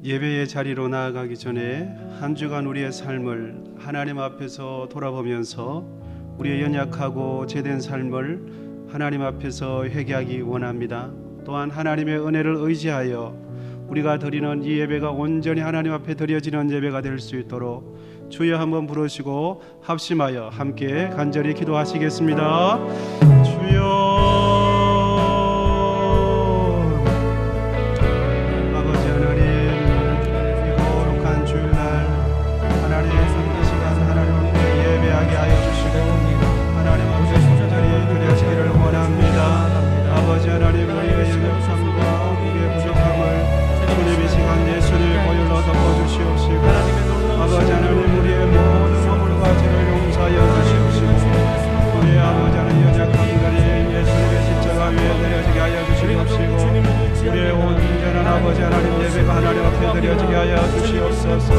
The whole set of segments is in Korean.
예배의 자리로 나아가기 전에 한 주간 우리의 삶을 하나님 앞에서 돌아보면서 우리의 연약하고 죄된 삶을 하나님 앞에서 회개하기 원합니다. 또한 하나님의 은혜를 의지하여 우리가 드리는 이 예배가 온전히 하나님 앞에 드려지는 예배가 될 수 있도록 주여 한번 부르시고 합심하여 함께 간절히 기도하시겠습니다. 주여, 아버지 하나님 예배가 하나님 앞에 드려지게 하여 주시옵소서.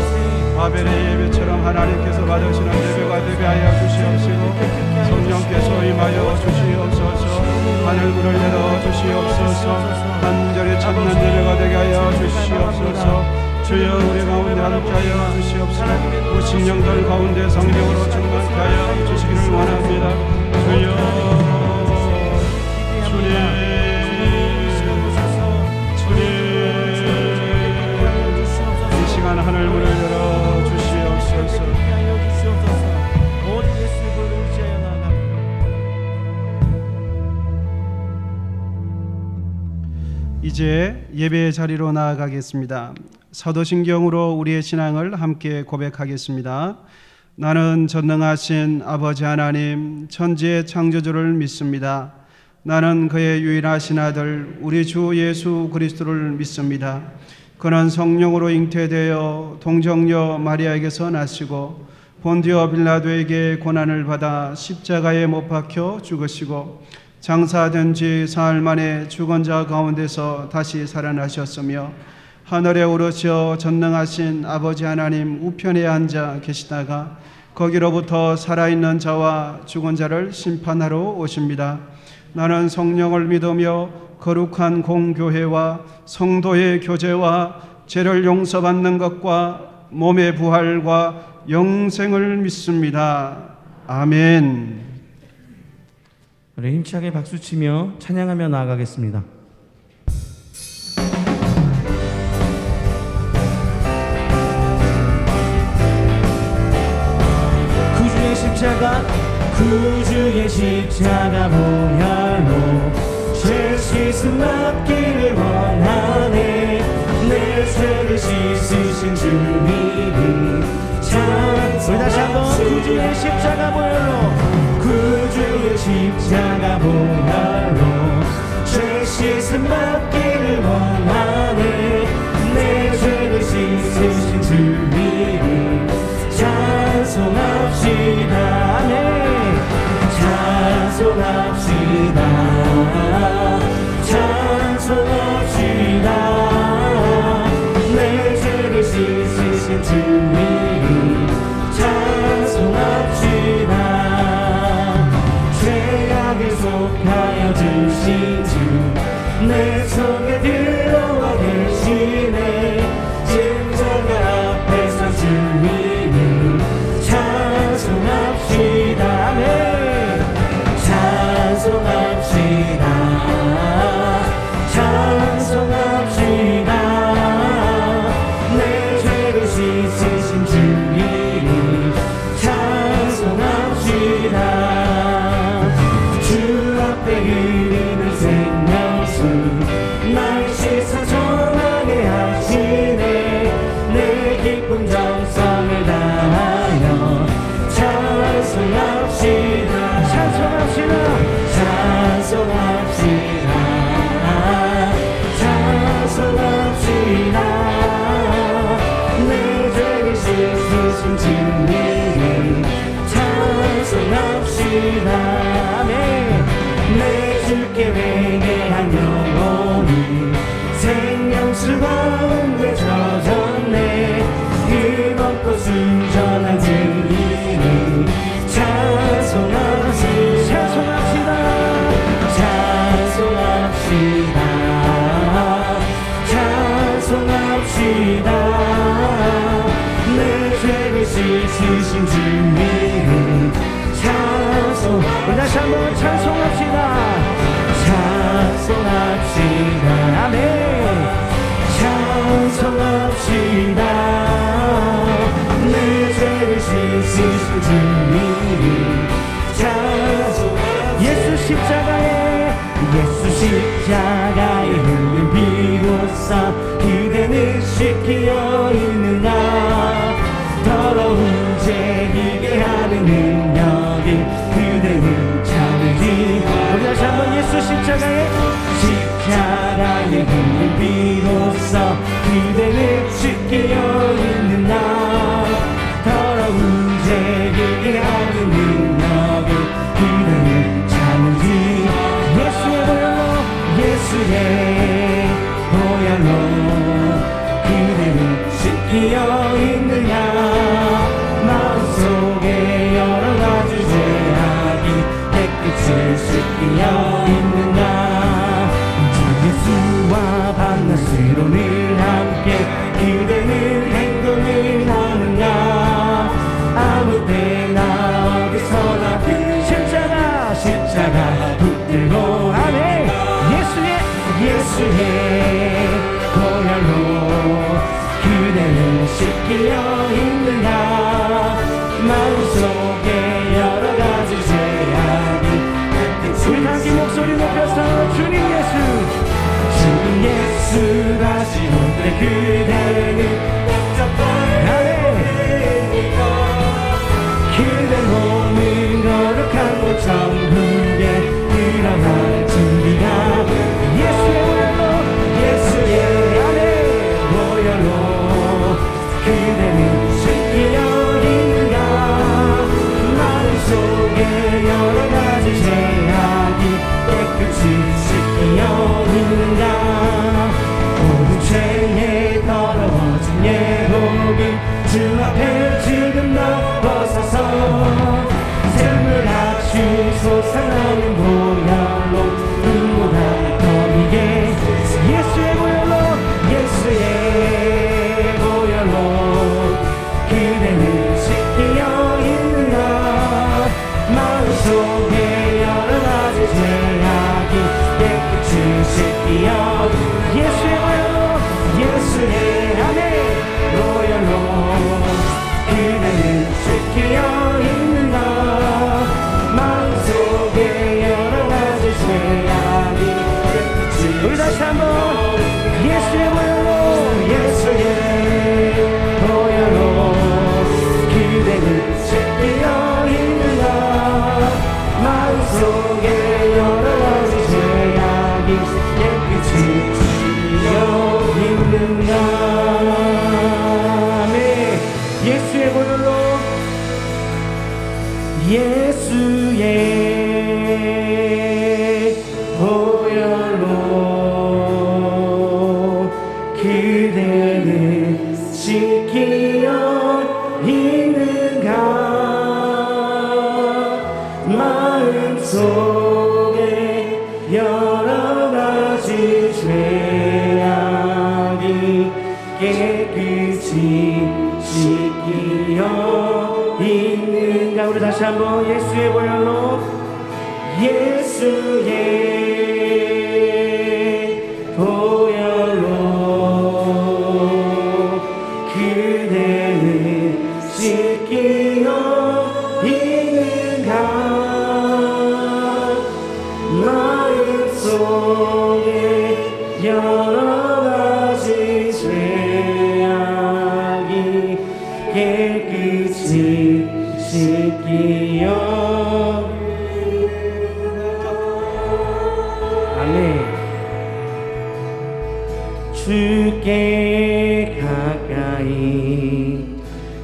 아벨의 예배처럼 하나님께서 받으시는 예배가 되게 하여 주시옵시고 성령께서 임하여 주시옵소서. 하늘문을 열어 주시옵소서. 간절히 찾는 예배가 되게 하여 주시옵소서. 주여 우리 가운데 함께하여 주시옵시고 무신령들 가운데 성령으로 충만케 하여 주시기를 원합니다. 주여, 주님 하늘문을 열어 주시옵소서. 이제 예배의 자리로 나아가겠습니다. 사도신경으로 우리의 신앙을 함께 고백하겠습니다. 나는 전능하신 아버지 하나님 천지의 창조주를 믿습니다. 나는 그의 유일하신 아들 우리 주 예수 그리스도를 믿습니다. 그는 성령으로 잉태되어 동정녀 마리아에게서 나시고 본디오 빌라도에게 고난을 받아 십자가에 못 박혀 죽으시고 장사된 지 사흘 만에 죽은 자 가운데서 다시 살아나셨으며 하늘에 오르셔 전능하신 아버지 하나님 우편에 앉아 계시다가 거기로부터 살아있는 자와 죽은 자를 심판하러 오십니다. 나는 성령을 믿으며 거룩한 공교회와 성도의 교제와 죄를 용서받는 것과 몸의 부활과 영생을 믿습니다. 아멘. 우리 힘차게 박수치며 찬양하며 나아가겠습니다. 구주의 십자가 보혈로 죄 씻음 받기를 원하네. 내 죄를 씻으신 주님이 찬송. 우리 다시 한번 구주의 십자가 보혈로, 구주의 십자가 보혈로 죄 씻음 받기를 원하네. 내 죄를 씻으신 주님이 찬송합시다. 찬송합시다. 찬송합시다. 내 죄를 씻으신 주님 찬송합시다. 죄악에 속하여 주신 주 내 속에 들어와 계시네. 십자가 앞에 선 주님 찬송합시다. 찬송합시다. 찬송합시다. 내 죄를 씻으신 주님 찬송합시다. 주 앞에 흐르는 생명수 날 씻어 전하게 하시네. 내 기쁨 정성을 다하여 찬송합시다. 찬송합시다. 찬송합시다. 찬송합시다. 내 죄를 씻으신 주님 찬송합시다. 내 주께 회개한 영혼이 생명수 가운데 젖었네. 뜨겁고 순전한 증인이 찬송합시다. 찬송합시다. 찬송합시다. 찬송합시다. 내 죄를 씻으신 주님 찬송. 우리 다시 한번 찬송합시다. 찬송합시다. 아멘. 찬송합시다. 내 죄를 씻으신 주님 찬송. 예수 십자가에 흘린 피로써 그대는 씻기어 있느냐. 더러운 죄 이게 하는 능력이 그대는 참으리. 우리 다시 한번 예수 십자가에 흘린 피로써 그대는 씻기어 있느냐. 더러운 죄 이게 하는 능력이 그대는 참으리. 예수의 보혈로 그대는 씻기어 있느냐. 마음속에 여러가지 죄악이 깨끗이 씻기어 있느냐. 주 예수와 밤낮으로 늘 함께 그대는 행동을 하느냐. 아무 때나 어디서나 십자가 붙들고 아멘. 예수의 보혈로 그대는 씻기어 있느냐. 마음속에 여러가지 죄악이 우리 함께 목소리 높여서 주님 예수 다시 올 때 그대는 그대 몸은 거룩한 곳 천국에 들어갈 준비가 예수의 안에 보혈로 그대는 씻기어 있는가. 마음속에 여러가지 죄악이 깨끗이 씻기어 있는가. 모든 죄에 더러워진 예복이 주 앞에 지금 넘어서서 샘물 같이 솟아나는 보혈로 눈보다 더이게 예수의 보혈로 그대는 씻기어 있느냐. 마음속에 여러가지 죄악이 깨끗이 씻기어 예수의 안에 보혈로 그대는 씻기어 있느냐. 마음속에 여러가지 죄악이 깨끗이 우리 다시 한번 예수의 보혈로 그대는 씻기어 있느냐. 마음속에 여러가지 죄악이 깨끗이 씻기어 있느냐. 아멘. 예수의 보혈로 그대는 씻기어 있는가. 마음속에 여러가지 죄악이 깨끗이 씻기어 있는가. 우리 다시 한번 예수의 보혈로 그대는 씻기어 있는가. 마음속에 여러가지 죄악이 깨끗이 씻기어. 아멘. 주께 가까이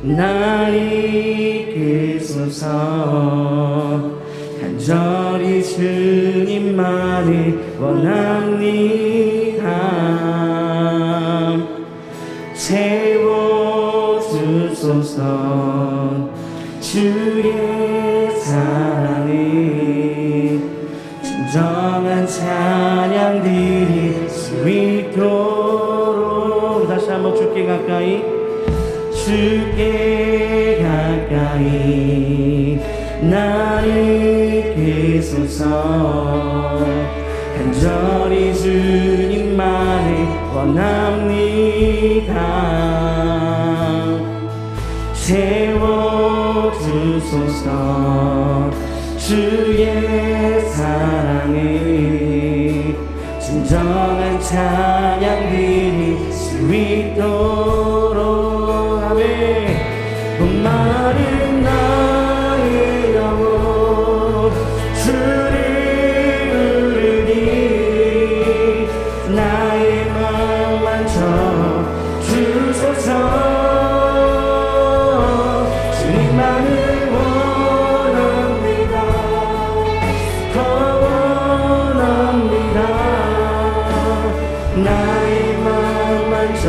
날 이끄소서. 간절히 주님만을 원합니다. 채워주소서. 주의 사랑을 진정한 찬양 드릴 수 있도록. 다시 한번 주께 가까이 주께 가까이 나를 이끄소서 간절히 주님만을 원합니다. 채워주소서 주의 사랑을 진정한 찬양들이 있도록 아멘. 목마른 나의 영혼 주를 부르니 나의 마음 만져 주소서. 주님만을 원합니다. 더 원합니다. 나의 마음 만져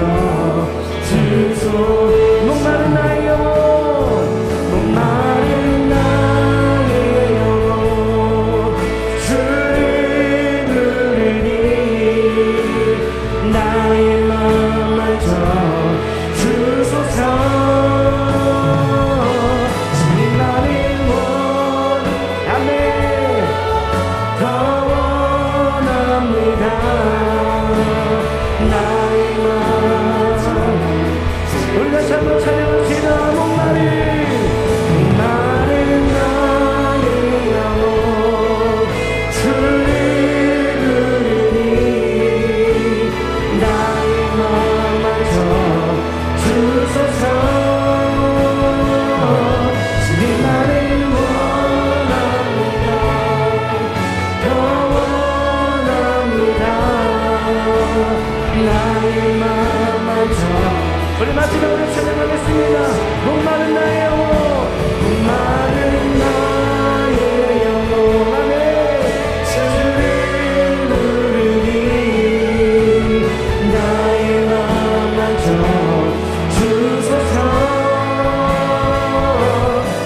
주소. 목마른 나의 영혼 목마른 나의 영혼 주를 부르니 나의 마음 만져 주소서. 주님만을 원하네. 더 원합니다. 나의 마음 우리 다시 한번 찬양합시다. 목마른 나의 영혼 주를 부르니 나의 마음 만져 주소서. 주님만을 원합니다. 더 원합니다. 나의 마음 만져. 우리 마지막으로 찬양하겠습니다. 목마른 나의 영혼 목마른 나의 영혼 아멘. 주를 부르니 나의 마음 만져 주소서.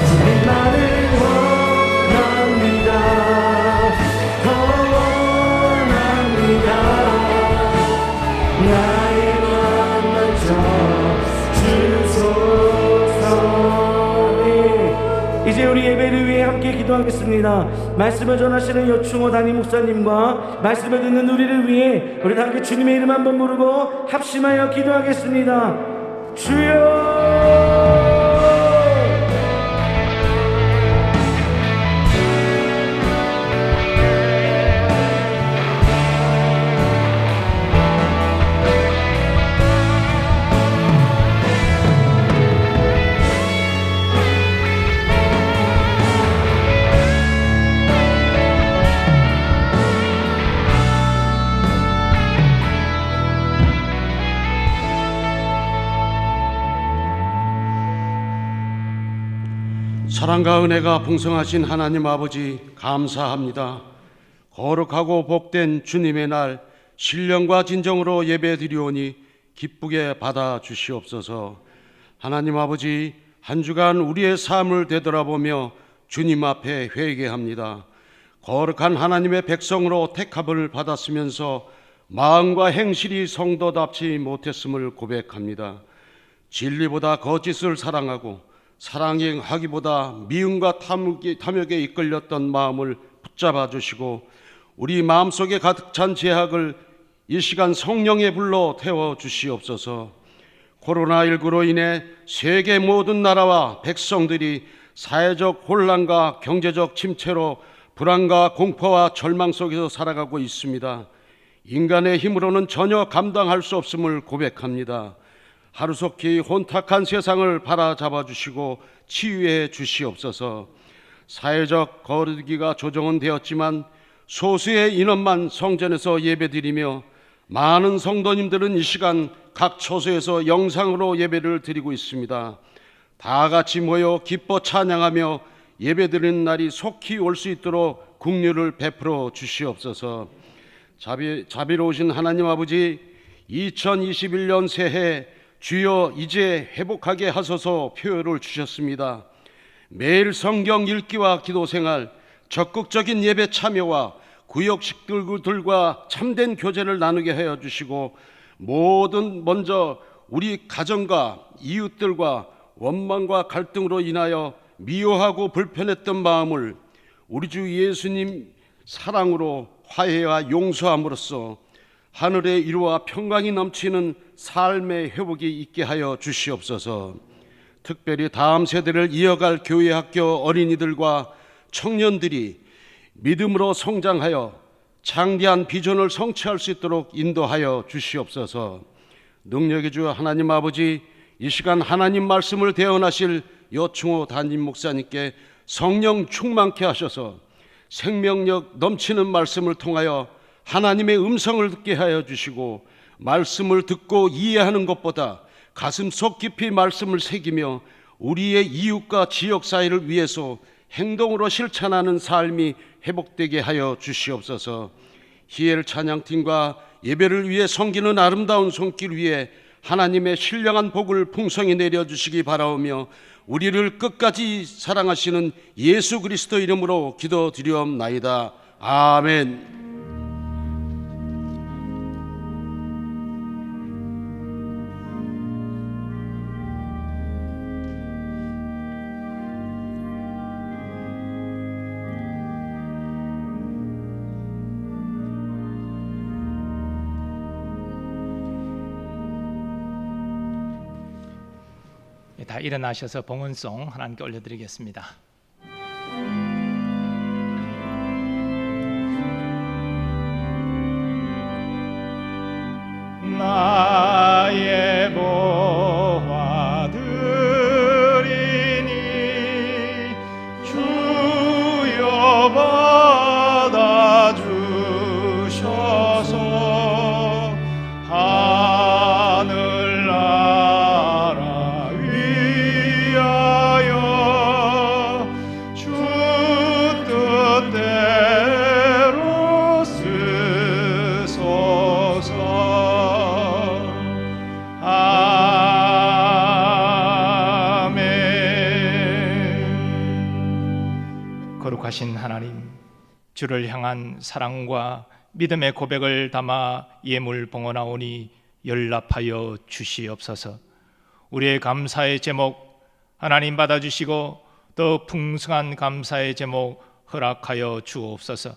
주님만을 원합니다. 더 원합니다. 나의 마음 만져 주소서. 네. 이제 우리 예배를 위해 함께 기도하겠습니다. 말씀을 전하시는 여충호 담임 목사님과 말씀을 듣는 우리를 위해 우리 다 함께 주님의 이름 한번 부르고 합심하여 기도하겠습니다. 주여. 사랑과 은혜가 풍성하신 하나님 아버지 감사합니다. 거룩하고 복된 주님의 날 신령과 진정으로 예배드리오니 기쁘게 받아주시옵소서. 하나님 아버지 한 주간 우리의 삶을 되돌아보며 주님 앞에 회개합니다. 거룩한 하나님의 백성으로 택함을 받았으면서 마음과 행실이 성도답지 못했음을 고백합니다. 진리보다 거짓을 사랑하고 사랑하기보다 미움과 탐욕에 이끌렸던 마음을 붙잡아 주시고 우리 마음속에 가득 찬 죄악을 이 시간 성령의 불로 태워 주시옵소서. 코로나19로 인해 세계 모든 나라와 백성들이 사회적 혼란과 경제적 침체로 불안과 공포와 절망 속에서 살아가고 있습니다. 인간의 힘으로는 전혀 감당할 수 없음을 고백합니다. 하루속히 혼탁한 세상을 바라잡아 주시고 치유해 주시옵소서. 사회적 거리두기가 조정은 되었지만 소수의 인원만 성전에서 예배드리며 많은 성도님들은 이 시간 각 처소에서 영상으로 예배를 드리고 있습니다. 다 같이 모여 기뻐 찬양하며 예배드리는 날이 속히 올 수 있도록 긍휼을 베풀어 주시옵소서. 자비로우신 하나님 아버지, 2021년 새해 주여 이제 회복하게 하소서 표현을 주셨습니다. 매일 성경 읽기와 기도 생활, 적극적인 예배 참여와 구역 식구들과 참된 교제를 나누게 하여 주시고 먼저 우리 가정과 이웃들과 원망과 갈등으로 인하여 미워하고 불편했던 마음을 우리 주 예수님 사랑으로 화해와 용서함으로써 하늘의 위로와 평강이 넘치는 삶의 회복이 있게 하여 주시옵소서. 특별히 다음 세대를 이어갈 교회 학교 어린이들과 청년들이 믿음으로 성장하여 장대한 비전을 성취할 수 있도록 인도하여 주시옵소서. 능력의 주 하나님 아버지, 이 시간 하나님 말씀을 대언하실 여충호 담임 목사님께 성령 충만케 하셔서 생명력 넘치는 말씀을 통하여 하나님의 음성을 듣게 하여 주시고, 말씀을 듣고 이해하는 것보다 가슴속 깊이 말씀을 새기며 우리의 이웃과 지역 사회를 위해서 행동으로 실천하는 삶이 회복되게 하여 주시옵소서. 희엘 찬양팀과 예배를 위해 섬기는 아름다운 손길 위에 하나님의 신령한 복을 풍성히 내려주시기 바라오며, 우리를 끝까지 사랑하시는 예수 그리스도 이름으로 기도드리옵나이다. 아멘. 다 일어나셔서 봉헌송 하나님께 올려드리겠습니다. 나의 보화들이니 주여 받아주셔서 하늘나라 위하여 주 뜻대로 쓰소서. 아멘. 거룩하신 하나님, 주를 향한 사랑과 믿음의 고백을 담아 예물 봉헌하오니 연락하여 주시옵소서. 우리의 감사의 제목 하나님 받아주시고 더 풍성한 감사의 제목 허락하여 주옵소서.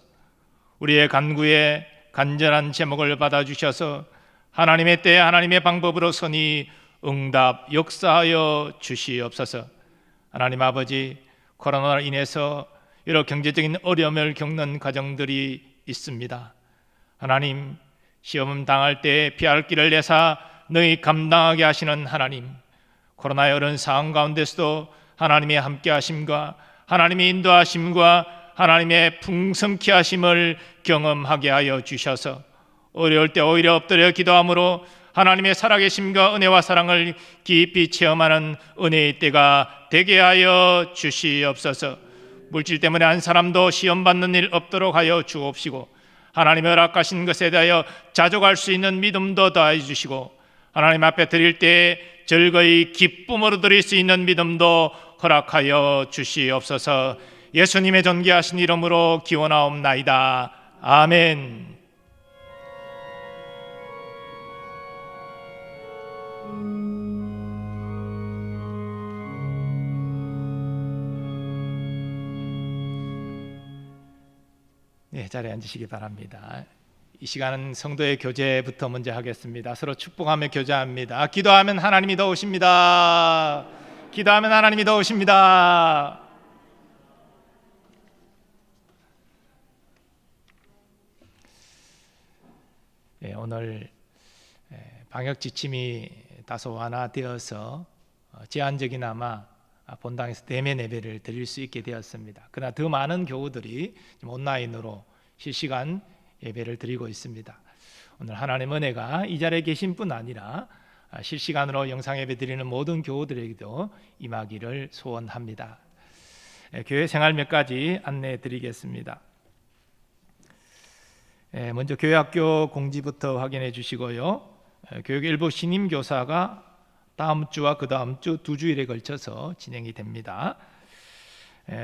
우리의 간구에 간절한 제목을 받아주셔서 하나님의 때 하나님의 방법으로 선히 응답 역사하여 주시옵소서. 하나님 아버지, 코로나로 인해서 여러 경제적인 어려움을 겪는 가정들이 있습니다. 하나님, 시험 당할 때 피할 길을 내사 너희 감당하게 하시는 하나님, 코로나의 어려운 상황 가운데서도 하나님의 함께 하심과 하나님의 인도하심과 하나님의 풍성케 하심을 경험하게 하여 주셔서 어려울 때 오히려 엎드려 기도함으로 하나님의 살아계심과 은혜와 사랑을 깊이 체험하는 은혜의 때가 되게 하여 주시옵소서. 물질 때문에 한 사람도 시험받는 일 없도록 하여 주옵시고, 하나님의 허락하신 것에 대하여 자족할 수 있는 믿음도 더하여 주시고, 하나님 앞에 드릴 때 즐거이 기쁨으로 드릴 수 있는 믿음도 허락하여 주시옵소서. 예수님의 존귀하신 이름으로 기원하옵나이다. 아멘. 네, 자리에 앉으시기 바랍니다. 이 시간은 성도의 교제부터 먼저 하겠습니다. 서로 축복하며 교제합니다. 기도하면 하나님이 도우십니다. 기도하면 하나님이 도우십니다. 네, 오늘 방역 지침이 다소 완화되어서 제한적이나마 본당에서 대면 예배를 드릴 수 있게 되었습니다. 그러나 더 많은 교우들이 온라인으로 실시간 예배를 드리고 있습니다. 오늘 하나님의 은혜가 이 자리에 계신 뿐 아니라 실시간으로 영상 예배 드리는 모든 교우들에게도 임하기를 소원합니다. 교회 생활 몇 가지 안내해 드리겠습니다. 먼저 교회학교 공지부터 확인해 주시고요. 교육일부 신임 교사가 다음 주와 그 다음 주 2주일에 걸쳐서 진행이 됩니다.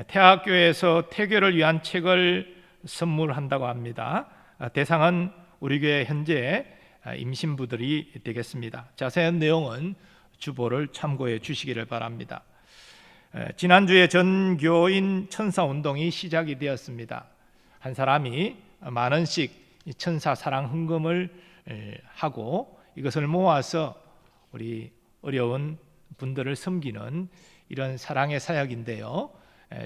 태학교에서 태교를 위한 책을 선물한다고 합니다. 대상은 우리 교회 현재 임신부들이 되겠습니다. 자세한 내용은 주보를 참고해 주시기를 바랍니다. 지난주에 전교인 천사운동이 시작이 되었습니다. 한 사람이 만 원씩 천사 사랑 헌금을 하고 이것을 모아서 우리 어려운 분들을 섬기는 이런 사랑의 사역인데요.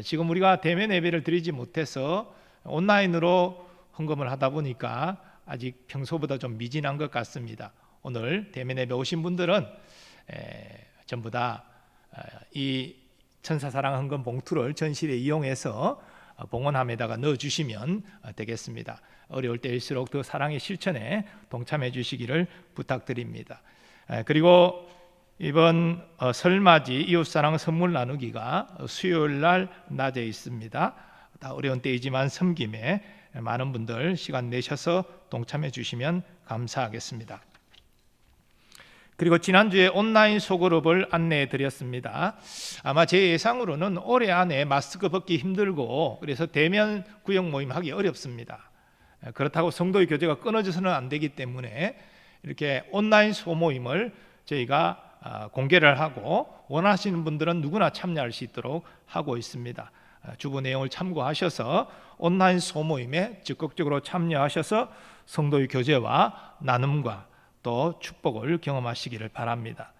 지금 우리가 대면 예배를 드리지 못해서 온라인으로 헌금을 하다 보니까 아직 평소보다 좀 미진한 것 같습니다. 오늘 대면 예배 오신 분들은 전부 다 이 천사사랑 헌금 봉투를 전실에 이용해서 봉헌함에다가 넣어주시면 되겠습니다. 어려울 때일수록 더 사랑의 실천에 동참해 주시기를 부탁드립니다. 그리고 이번 설맞이 이웃사랑 선물 나누기가 수요일 날 낮에 있습니다. 다 어려운 때이지만 섬김에 많은 분들 시간 내셔서 동참해 주시면 감사하겠습니다. 그리고 지난주에 온라인 소그룹을 안내해 드렸습니다. 아마 제 예상으로는 올해 안에 마스크 벗기 힘들고 그래서 대면 구역 모임 하기 어렵습니다. 그렇다고 성도의 교제가 끊어져서는 안 되기 때문에 이렇게 온라인 소모임을 저희가 공개를 하고 원하시는 분들은 누구나 참여할 수 있도록 하고 있습니다. 주보 내용을 참고하셔서 온라인 소모임에 적극적으로 참여하셔서 성도의 교제와 나눔과 또 축복을 경험하시기를 바랍니다.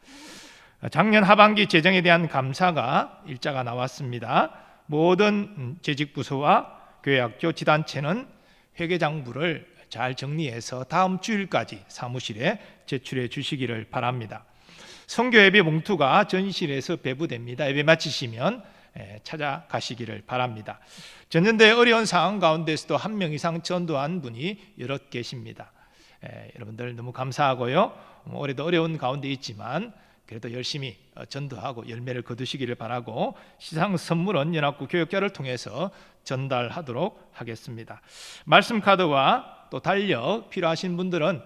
작년 하반기 재정에 대한 감사가 일자가 나왔습니다. 모든 재직부서와 교회학교 지단체는 회계장부를 잘 정리해서 다음 주일까지 사무실에 제출해 주시기를 바랍니다. 선교 예배 봉투가 전실에서 배부됩니다. 예배 마치시면 찾아가시기를 바랍니다. 전년도의 어려운 상황 가운데서도 한 명 이상 전도한 분이 여럿 계십니다. 여러분들 너무 감사하고요. 올해도 어려운 가운데 있지만 그래도 열심히 전도하고 열매를 거두시기를 바라고 시상 선물은 연합구 교역자를 통해서 전달하도록 하겠습니다. 말씀 카드와 또 달력 필요하신 분들은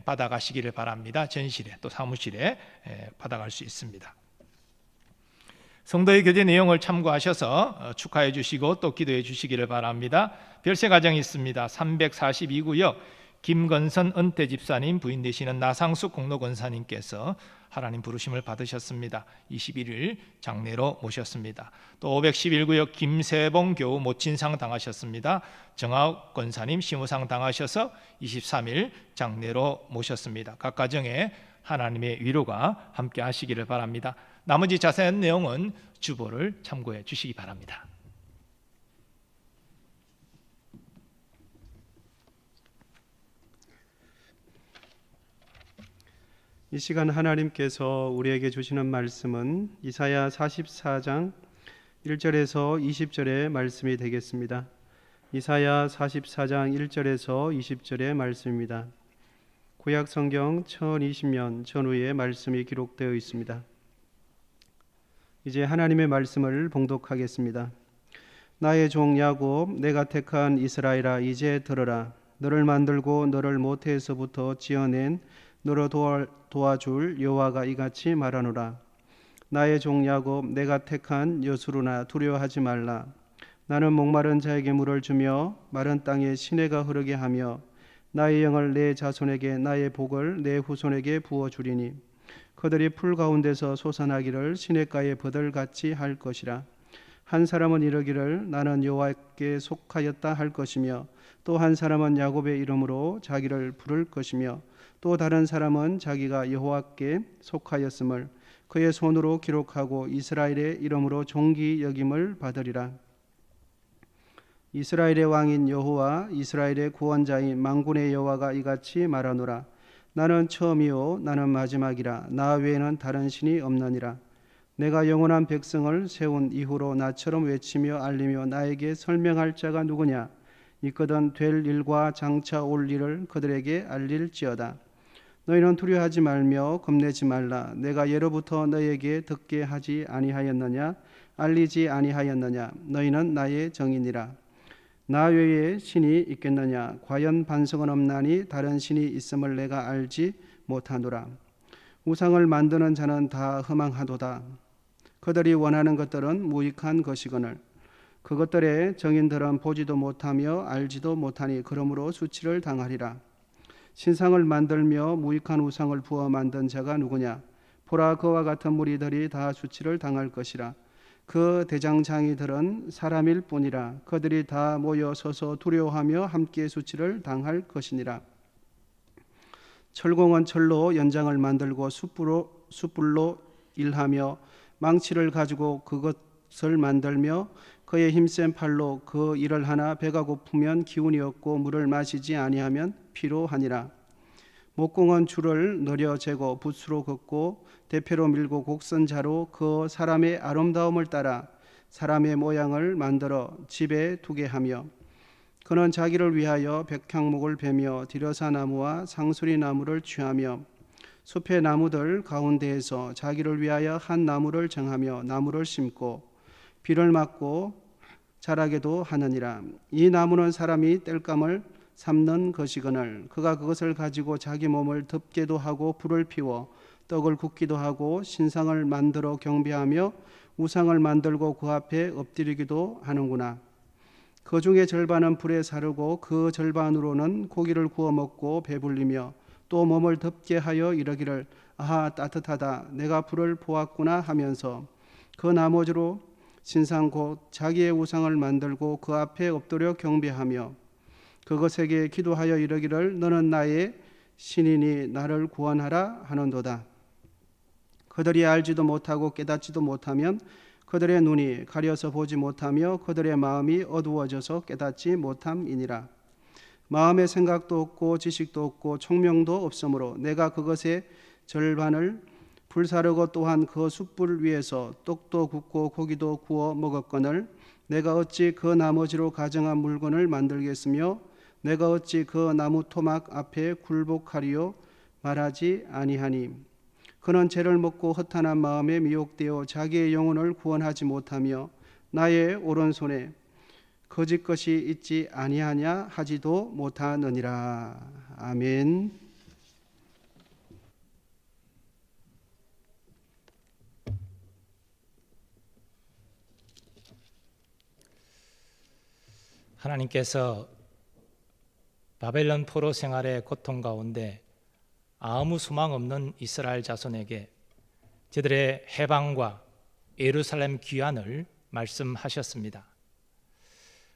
받아가시기를 바랍니다. 전실에 또 사무실에 받아갈 수 있습니다. 성도의 교제 내용을 참고하셔서 축하해 주시고 또 기도해 주시기를 바랍니다. 별세 가정이 있습니다. 342구역 김건선 은퇴 집사님 부인 되시는 나상숙 공로 권사님께서 하나님 부르심을 받으셨습니다. 21일 장례로 모셨습니다. 또 511구역 김세봉 교우 모친상 당하셨습니다. 정하욱 권사님 시무상 당하셔서 23일 장례로 모셨습니다. 각 가정에 하나님의 위로가 함께 하시기를 바랍니다. 나머지 자세한 내용은 주보를 참고해 주시기 바랍니다. 이 시간 하나님께서 우리에게 주시는 말씀은 이사야 44장 1절에서 20절의 말씀이 되겠습니다. 이사야 44장 1절에서 20절의 말씀입니다. 구약 성경 1020년 전후의 말씀이 기록되어 있습니다. 이제 하나님의 말씀을 봉독하겠습니다. 나의 종 야곱, 내가 택한 이스라엘아, 이제 들어라. 너를 만들고 너를 모태에서부터 지어낸 너로 도와줄 여호와가 이같이 말하노라. 나의 종 야곱, 내가 택한 여수루나 두려워하지 말라. 나는 목마른 자에게 물을 주며 마른 땅에 시내가 흐르게 하며 나의 영을 내 자손에게 나의 복을 내 후손에게 부어주리니 그들이 풀 가운데서 솟아나기를 시냇가에 버들같이 할 것이라. 한 사람은 이르기를 나는 여호와께 속하였다 할 것이며 또 한 사람은 야곱의 이름으로 자기를 부를 것이며 또 다른 사람은 자기가 여호와께 속하였음을 그의 손으로 기록하고 이스라엘의 이름으로 존귀 여김을 받으리라. 이스라엘의 왕인 여호와 이스라엘의 구원자인 만군의 여호와가 이같이 말하노라. 나는 처음이요 나는 마지막이라. 나 외에는 다른 신이 없느니라. 내가 영원한 백성을 세운 이후로 나처럼 외치며 알리며 나에게 설명할 자가 누구냐. 있거든 될 일과 장차 올 일을 그들에게 알릴지어다. 너희는 두려워하지 말며 겁내지 말라. 내가 예로부터 너희에게 듣게 하지 아니하였느냐. 알리지 아니하였느냐. 너희는 나의 정이니라. 나 외에 신이 있겠느냐. 과연 반석은 없나니 다른 신이 있음을 내가 알지 못하노라. 우상을 만드는 자는 다 허망하도다. 그들이 원하는 것들은 무익한 것이거늘 그것들의 정인들은 보지도 못하며 알지도 못하니 그러므로 수치를 당하리라. 신상을 만들며 무익한 우상을 부어 만든 자가 누구냐? 보라, 그와 같은 무리들이 다 수치를 당할 것이라. 그 대장장이들은 사람일 뿐이라. 그들이 다 모여 서서 두려워하며 함께 수치를 당할 것이니라. 철공은 철로 연장을 만들고 숯불로 일하며 망치를 가지고 그것을 만들며 그의 힘센 팔로 그 일을 하나 배가 고프면 기운이 없고 물을 마시지 아니하면 피로하니라. 목공은 줄을 느려 재고 붓으로 긋고 대패로 밀고 곡선자로 그 사람의 아름다움을 따라 사람의 모양을 만들어 집에 두게 하며 그는 자기를 위하여 백향목을 베며 디려사나무와 상수리나무를 취하며 숲의 나무들 가운데에서 자기를 위하여 한 나무를 정하며 나무를 심고 비를 맞고 자라게도 하느니라. 이 나무는 사람이 땔감을 삶는 것이거늘 그가 그것을 가지고 자기 몸을 덮게도 하고 불을 피워 떡을 굽기도 하고 신상을 만들어 경배하며 우상을 만들고 그 앞에 엎드리기도 하는구나. 그 중에 절반은 불에 사르고 그 절반으로는 고기를 구워 먹고 배불리며 또 몸을 덮게 하여 이르기를 아하 따뜻하다 내가 불을 보았구나 하면서 그 나머지로 신상 곧 자기의 우상을 만들고 그 앞에 엎드려 경배하며 그것에게 기도하여 이르기를 너는 나의 신이니 나를 구원하라 하는도다. 그들이 알지도 못하고 깨닫지도 못하면 그들의 눈이 가려서 보지 못하며 그들의 마음이 어두워져서 깨닫지 못함이니라. 마음의 생각도 없고 지식도 없고 총명도 없으므로 내가 그것의 절반을 불사르고 또한 그 숯불 위에서 떡도 굽고 고기도 구워 먹었거늘 내가 어찌 그 나머지로 가정한 물건을 만들겠으며 내가 어찌 그 나무 토막 앞에 굴복하리요 말하지 아니하니 그는 죄를 먹고 허탄한 마음에 미혹되어 자기의 영혼을 구원하지 못하며 나의 오른손에 거짓 것이 있지 아니하냐 하지도 못하느니라. 아멘. 하나님께서 바벨론 포로 생활의 고통 가운데 아무 소망 없는 이스라엘 자손에게 저들의 해방과 예루살렘 귀환을 말씀하셨습니다.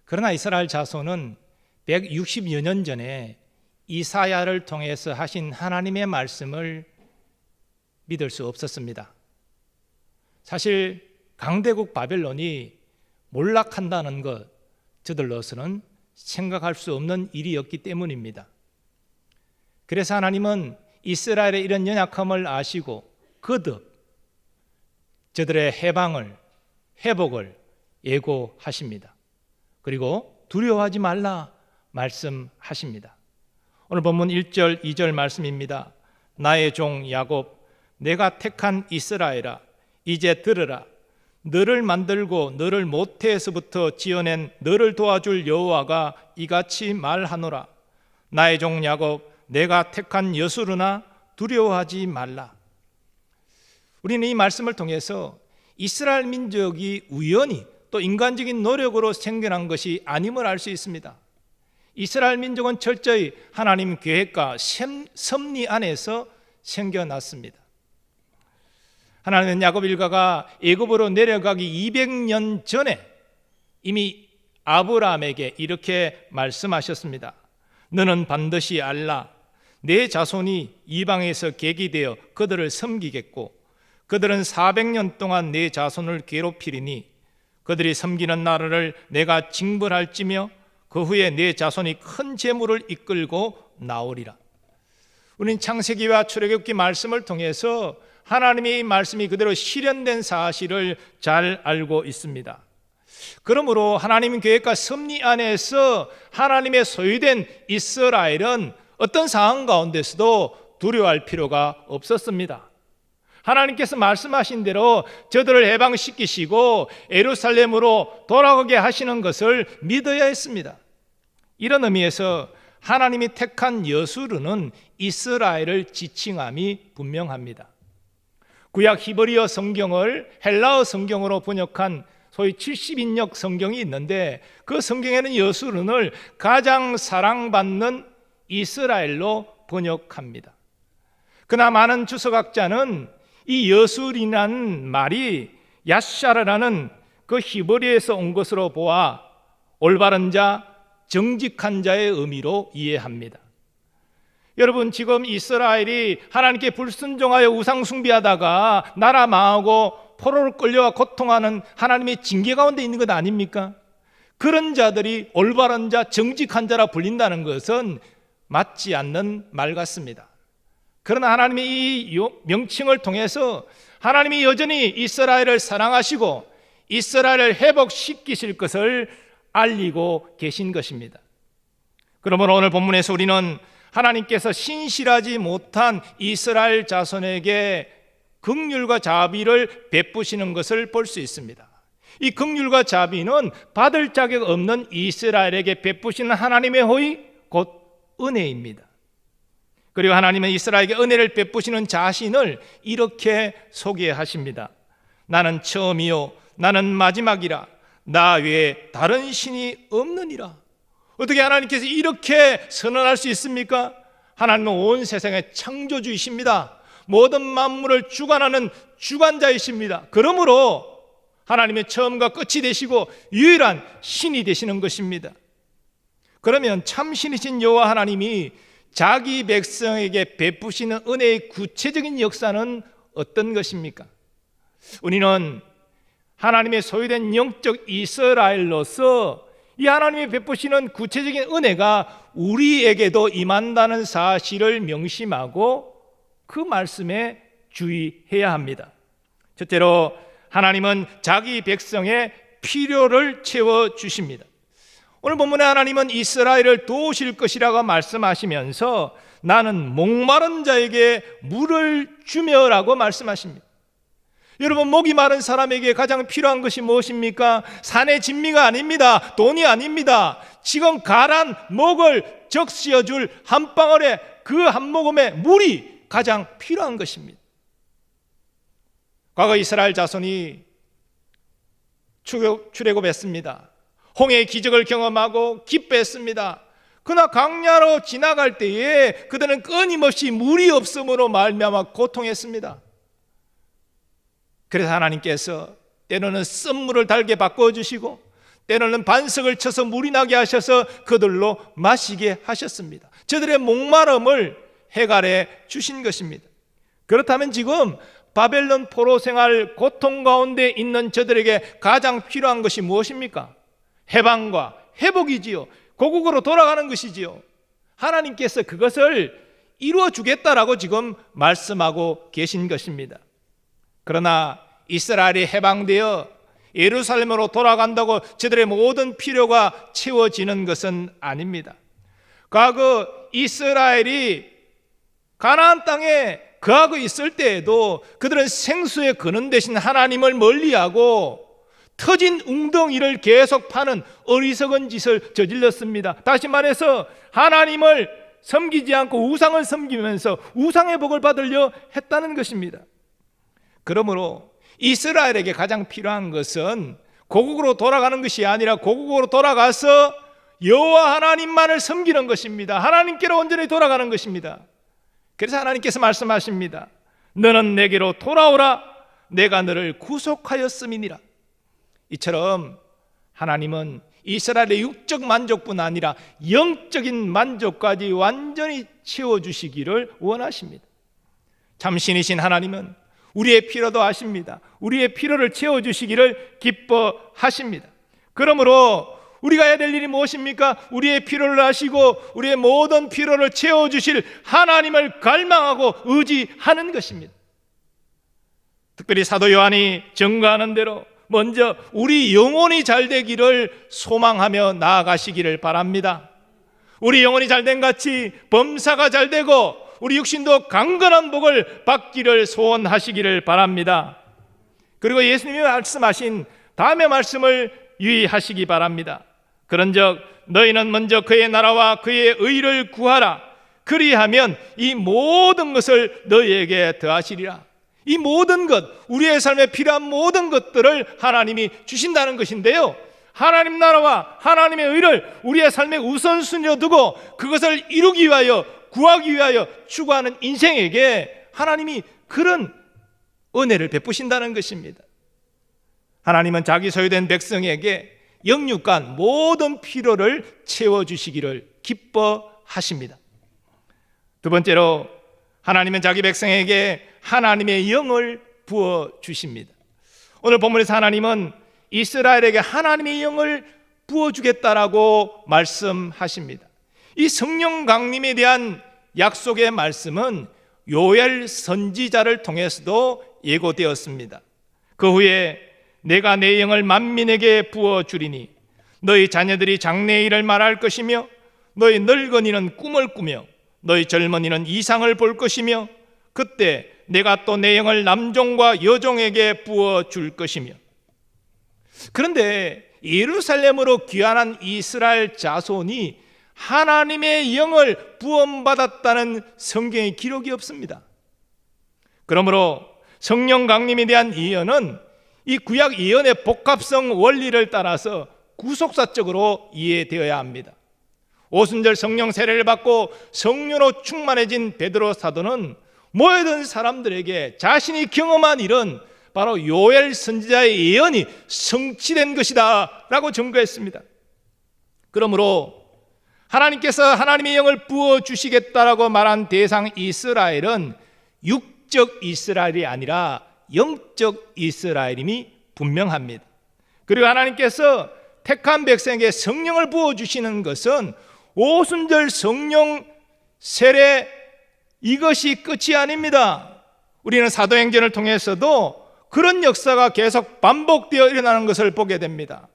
그러나 이스라엘 자손은 160여 년 전에 이사야를 통해서 하신 하나님의 말씀을 믿을 수 없었습니다. 사실 강대국 바벨론이 몰락한다는 것 저들로서는 생각할 수 없는 일이었기 때문입니다. 그래서 하나님은 이스라엘의 이런 연약함을 아시고 거듭 저들의 해방을, 회복을 예고하십니다. 그리고 두려워하지 말라 말씀하십니다. 오늘 본문 1절, 2절 말씀입니다. 나의 종 야곱, 내가 택한 이스라엘아, 이제 들으라. 너를 만들고 너를 모태에서부터 지어낸 너를 도와줄 여호와가 이같이 말하노라. 나의 종 야곱, 내가 택한 여수르나 두려워하지 말라. 우리는 이 말씀을 통해서 이스라엘 민족이 우연히 또 인간적인 노력으로 생겨난 것이 아님을 알 수 있습니다. 이스라엘 민족은 철저히 하나님 계획과 섭리 안에서 생겨났습니다. 하나님은 야곱 일가가 애굽으로 내려가기 200년 전에 이미 아브라함에게 이렇게 말씀하셨습니다. 너는 반드시 알라. 내 자손이 이방에서 계기되어 그들을 섬기겠고 그들은 400년 동안 내 자손을 괴롭히리니 그들이 섬기는 나라를 내가 징벌할지며 그 후에 내 자손이 큰 재물을 이끌고 나오리라. 우리는 창세기와 출애굽기 말씀을 통해서 하나님의 이 말씀이 그대로 실현된 사실을 잘 알고 있습니다. 그러므로 하나님 계획과 섭리 안에서 하나님의 소유된 이스라엘은 어떤 상황 가운데서도 두려워할 필요가 없었습니다. 하나님께서 말씀하신 대로 저들을 해방시키시고 예루살렘으로 돌아가게 하시는 것을 믿어야 했습니다. 이런 의미에서 하나님이 택한 여수르는 이스라엘을 지칭함이 분명합니다. 구약 히브리어 성경을 헬라어 성경으로 번역한 소위 70인역 성경이 있는데 그 성경에는 여수른을 가장 사랑받는 이스라엘로 번역합니다. 그러나 많은 주석학자는 이 여술이라는 말이 야샤르라는 그 히브리에서 온 것으로 보아 올바른 자, 정직한 자의 의미로 이해합니다. 여러분, 지금 이스라엘이 하나님께 불순종하여 우상 숭배하다가 나라 망하고 포로로 끌려와 고통하는 하나님의 징계 가운데 있는 것 아닙니까? 그런 자들이 올바른 자, 정직한 자라 불린다는 것은 맞지 않는 말 같습니다. 그러나 하나님의 이 명칭을 통해서 하나님이 여전히 이스라엘을 사랑하시고 이스라엘을 회복시키실 것을 알리고 계신 것입니다. 그러므로 오늘 본문에서 우리는 하나님께서 신실하지 못한 이스라엘 자손에게 긍휼과 자비를 베푸시는 것을 볼 수 있습니다. 이 긍휼과 자비는 받을 자격 없는 이스라엘에게 베푸시는 하나님의 호의, 곧 은혜입니다. 그리고 하나님은 이스라엘에게 은혜를 베푸시는 자신을 이렇게 소개하십니다. 나는 처음이요 나는 마지막이라 나 외에 다른 신이 없느니라. 어떻게 하나님께서 이렇게 선언할 수 있습니까? 하나님은 온 세상의 창조주이십니다. 모든 만물을 주관하는 주관자이십니다. 그러므로 하나님의 처음과 끝이 되시고 유일한 신이 되시는 것입니다. 그러면 참신이신 여호와 하나님이 자기 백성에게 베푸시는 은혜의 구체적인 역사는 어떤 것입니까? 우리는 하나님의 소유된 영적 이스라엘로서 이 하나님이 베푸시는 구체적인 은혜가 우리에게도 임한다는 사실을 명심하고 그 말씀에 주의해야 합니다. 첫째로 하나님은 자기 백성의 필요를 채워주십니다. 오늘 본문에 하나님은 이스라엘을 도우실 것이라고 말씀하시면서 나는 목마른 자에게 물을 주며라고 말씀하십니다. 여러분, 목이 마른 사람에게 가장 필요한 것이 무엇입니까? 산의 진미가 아닙니다. 돈이 아닙니다. 지금 가란 목을 적시어줄 한 방울의 그 한 모금의 물이 가장 필요한 것입니다. 과거 이스라엘 자손이 출애굽했습니다. 홍해의 기적을 경험하고 기뻐했습니다. 그러나 강야로 지나갈 때에 그들은 끊임없이 물이 없음으로 말미암아 고통했습니다. 그래서 하나님께서 때로는 쓴물을 달게 바꿔주시고 때로는 반석을 쳐서 물이 나게 하셔서 그들로 마시게 하셨습니다. 저들의 목마름을 해결해 주신 것입니다. 그렇다면 지금 바벨론 포로 생활 고통 가운데 있는 저들에게 가장 필요한 것이 무엇입니까? 해방과 회복이지요. 고국으로 돌아가는 것이지요. 하나님께서 그것을 이루어 주겠다라고 지금 말씀하고 계신 것입니다. 그러나 이스라엘이 해방되어 예루살렘으로 돌아간다고 저들의 모든 필요가 채워지는 것은 아닙니다. 과거 이스라엘이 가나안 땅에 거하고 있을 때에도 그들은 생수의 근원 되신 하나님을 멀리하고 터진 웅덩이를 계속 파는 어리석은 짓을 저질렀습니다. 다시 말해서 하나님을 섬기지 않고 우상을 섬기면서 우상의 복을 받으려 했다는 것입니다. 그러므로 이스라엘에게 가장 필요한 것은 고국으로 돌아가는 것이 아니라 고국으로 돌아가서 여호와 하나님만을 섬기는 것입니다. 하나님께로 온전히 돌아가는 것입니다. 그래서 하나님께서 말씀하십니다. 너는 내게로 돌아오라. 내가 너를 구속하였음이니라. 이처럼 하나님은 이스라엘의 육적 만족뿐 아니라 영적인 만족까지 완전히 채워주시기를 원하십니다. 참신이신 하나님은 우리의 필요도 아십니다. 우리의 필요를 채워주시기를 기뻐하십니다. 그러므로 우리가 해야 될 일이 무엇입니까? 우리의 필요를 아시고 우리의 모든 필요를 채워주실 하나님을 갈망하고 의지하는 것입니다. 특별히 사도 요한이 증거하는 대로 먼저 우리 영혼이 잘 되기를 소망하며 나아가시기를 바랍니다. 우리 영혼이 잘된 같이 범사가 잘 되고 우리 육신도 강건한 복을 받기를 소원하시기를 바랍니다. 그리고 예수님이 말씀하신 다음의 말씀을 유의하시기 바랍니다. 그런즉 너희는 먼저 그의 나라와 그의 의를 구하라. 그리하면 이 모든 것을 너희에게 더하시리라. 이 모든 것, 우리의 삶에 필요한 모든 것들을 하나님이 주신다는 것인데요, 하나님 나라와 하나님의 의를 우리의 삶의 우선순위로 두고 그것을 이루기 위하여 구하기 위하여 추구하는 인생에게 하나님이 그런 은혜를 베푸신다는 것입니다. 하나님은 자기 소유된 백성에게 영육간 모든 필요를 채워주시기를 기뻐하십니다. 두 번째로 하나님은 자기 백성에게 하나님의 영을 부어주십니다. 오늘 본문에서 하나님은 이스라엘에게 하나님의 영을 부어주겠다라고 말씀하십니다. 이 성령 강림에 대한 약속의 말씀은 요엘 선지자를 통해서도 예고되었습니다. 그 후에 내가 내 영을 만민에게 부어주리니 너희 자녀들이 장래일을 말할 것이며 너희 늙은이는 꿈을 꾸며 너희 젊은이는 이상을 볼 것이며 그때 내가 또 내 영을 남종과 여종에게 부어줄 것이며. 그런데 예루살렘으로 귀환한 이스라엘 자손이 하나님의 영을 부음받았다는 성경의 기록이 없습니다. 그러므로 성령 강림에 대한 예언은 이 구약 예언의 복합성 원리를 따라서 구속사적으로 이해되어야 합니다. 오순절 성령 세례를 받고 성령으로 충만해진 베드로 사도는 모여든 사람들에게 자신이 경험한 일은 바로 요엘 선지자의 예언이 성취된 것이다 라고 증거했습니다. 그러므로 하나님께서 하나님의 영을 부어주시겠다라고 말한 대상 이스라엘은 육적 이스라엘이 아니라 영적 이스라엘임이 분명합니다. 그리고 하나님께서 택한 백성에게 성령을 부어주시는 것은 오순절 성령 세례 이것이 끝이 아닙니다. 우리는 사도행전을 통해서도 그런 역사가 계속 반복되어 일어나는 것을 보게 됩니다.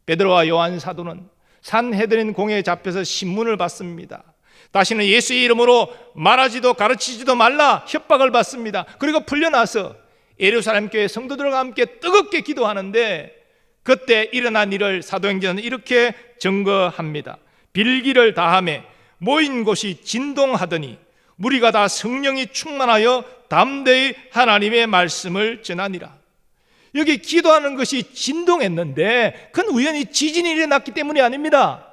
베드로와 요한 사도는 산헤드린 공회에 잡혀서 신문을 받습니다. 다시는 예수의 이름으로 말하지도 가르치지도 말라 협박을 받습니다. 그리고 풀려나서 예루살렘 교회 성도들과 함께 뜨겁게 기도하는데 그때 일어난 일을 사도행전은 이렇게 증거합니다. 빌기를 다하매 모인 곳이 진동하더니 무리가 다 성령이 충만하여 담대히 하나님의 말씀을 전하니라. 여기 기도하는 것이 진동했는데 그건 우연히 지진이 일어났기 때문이 아닙니다.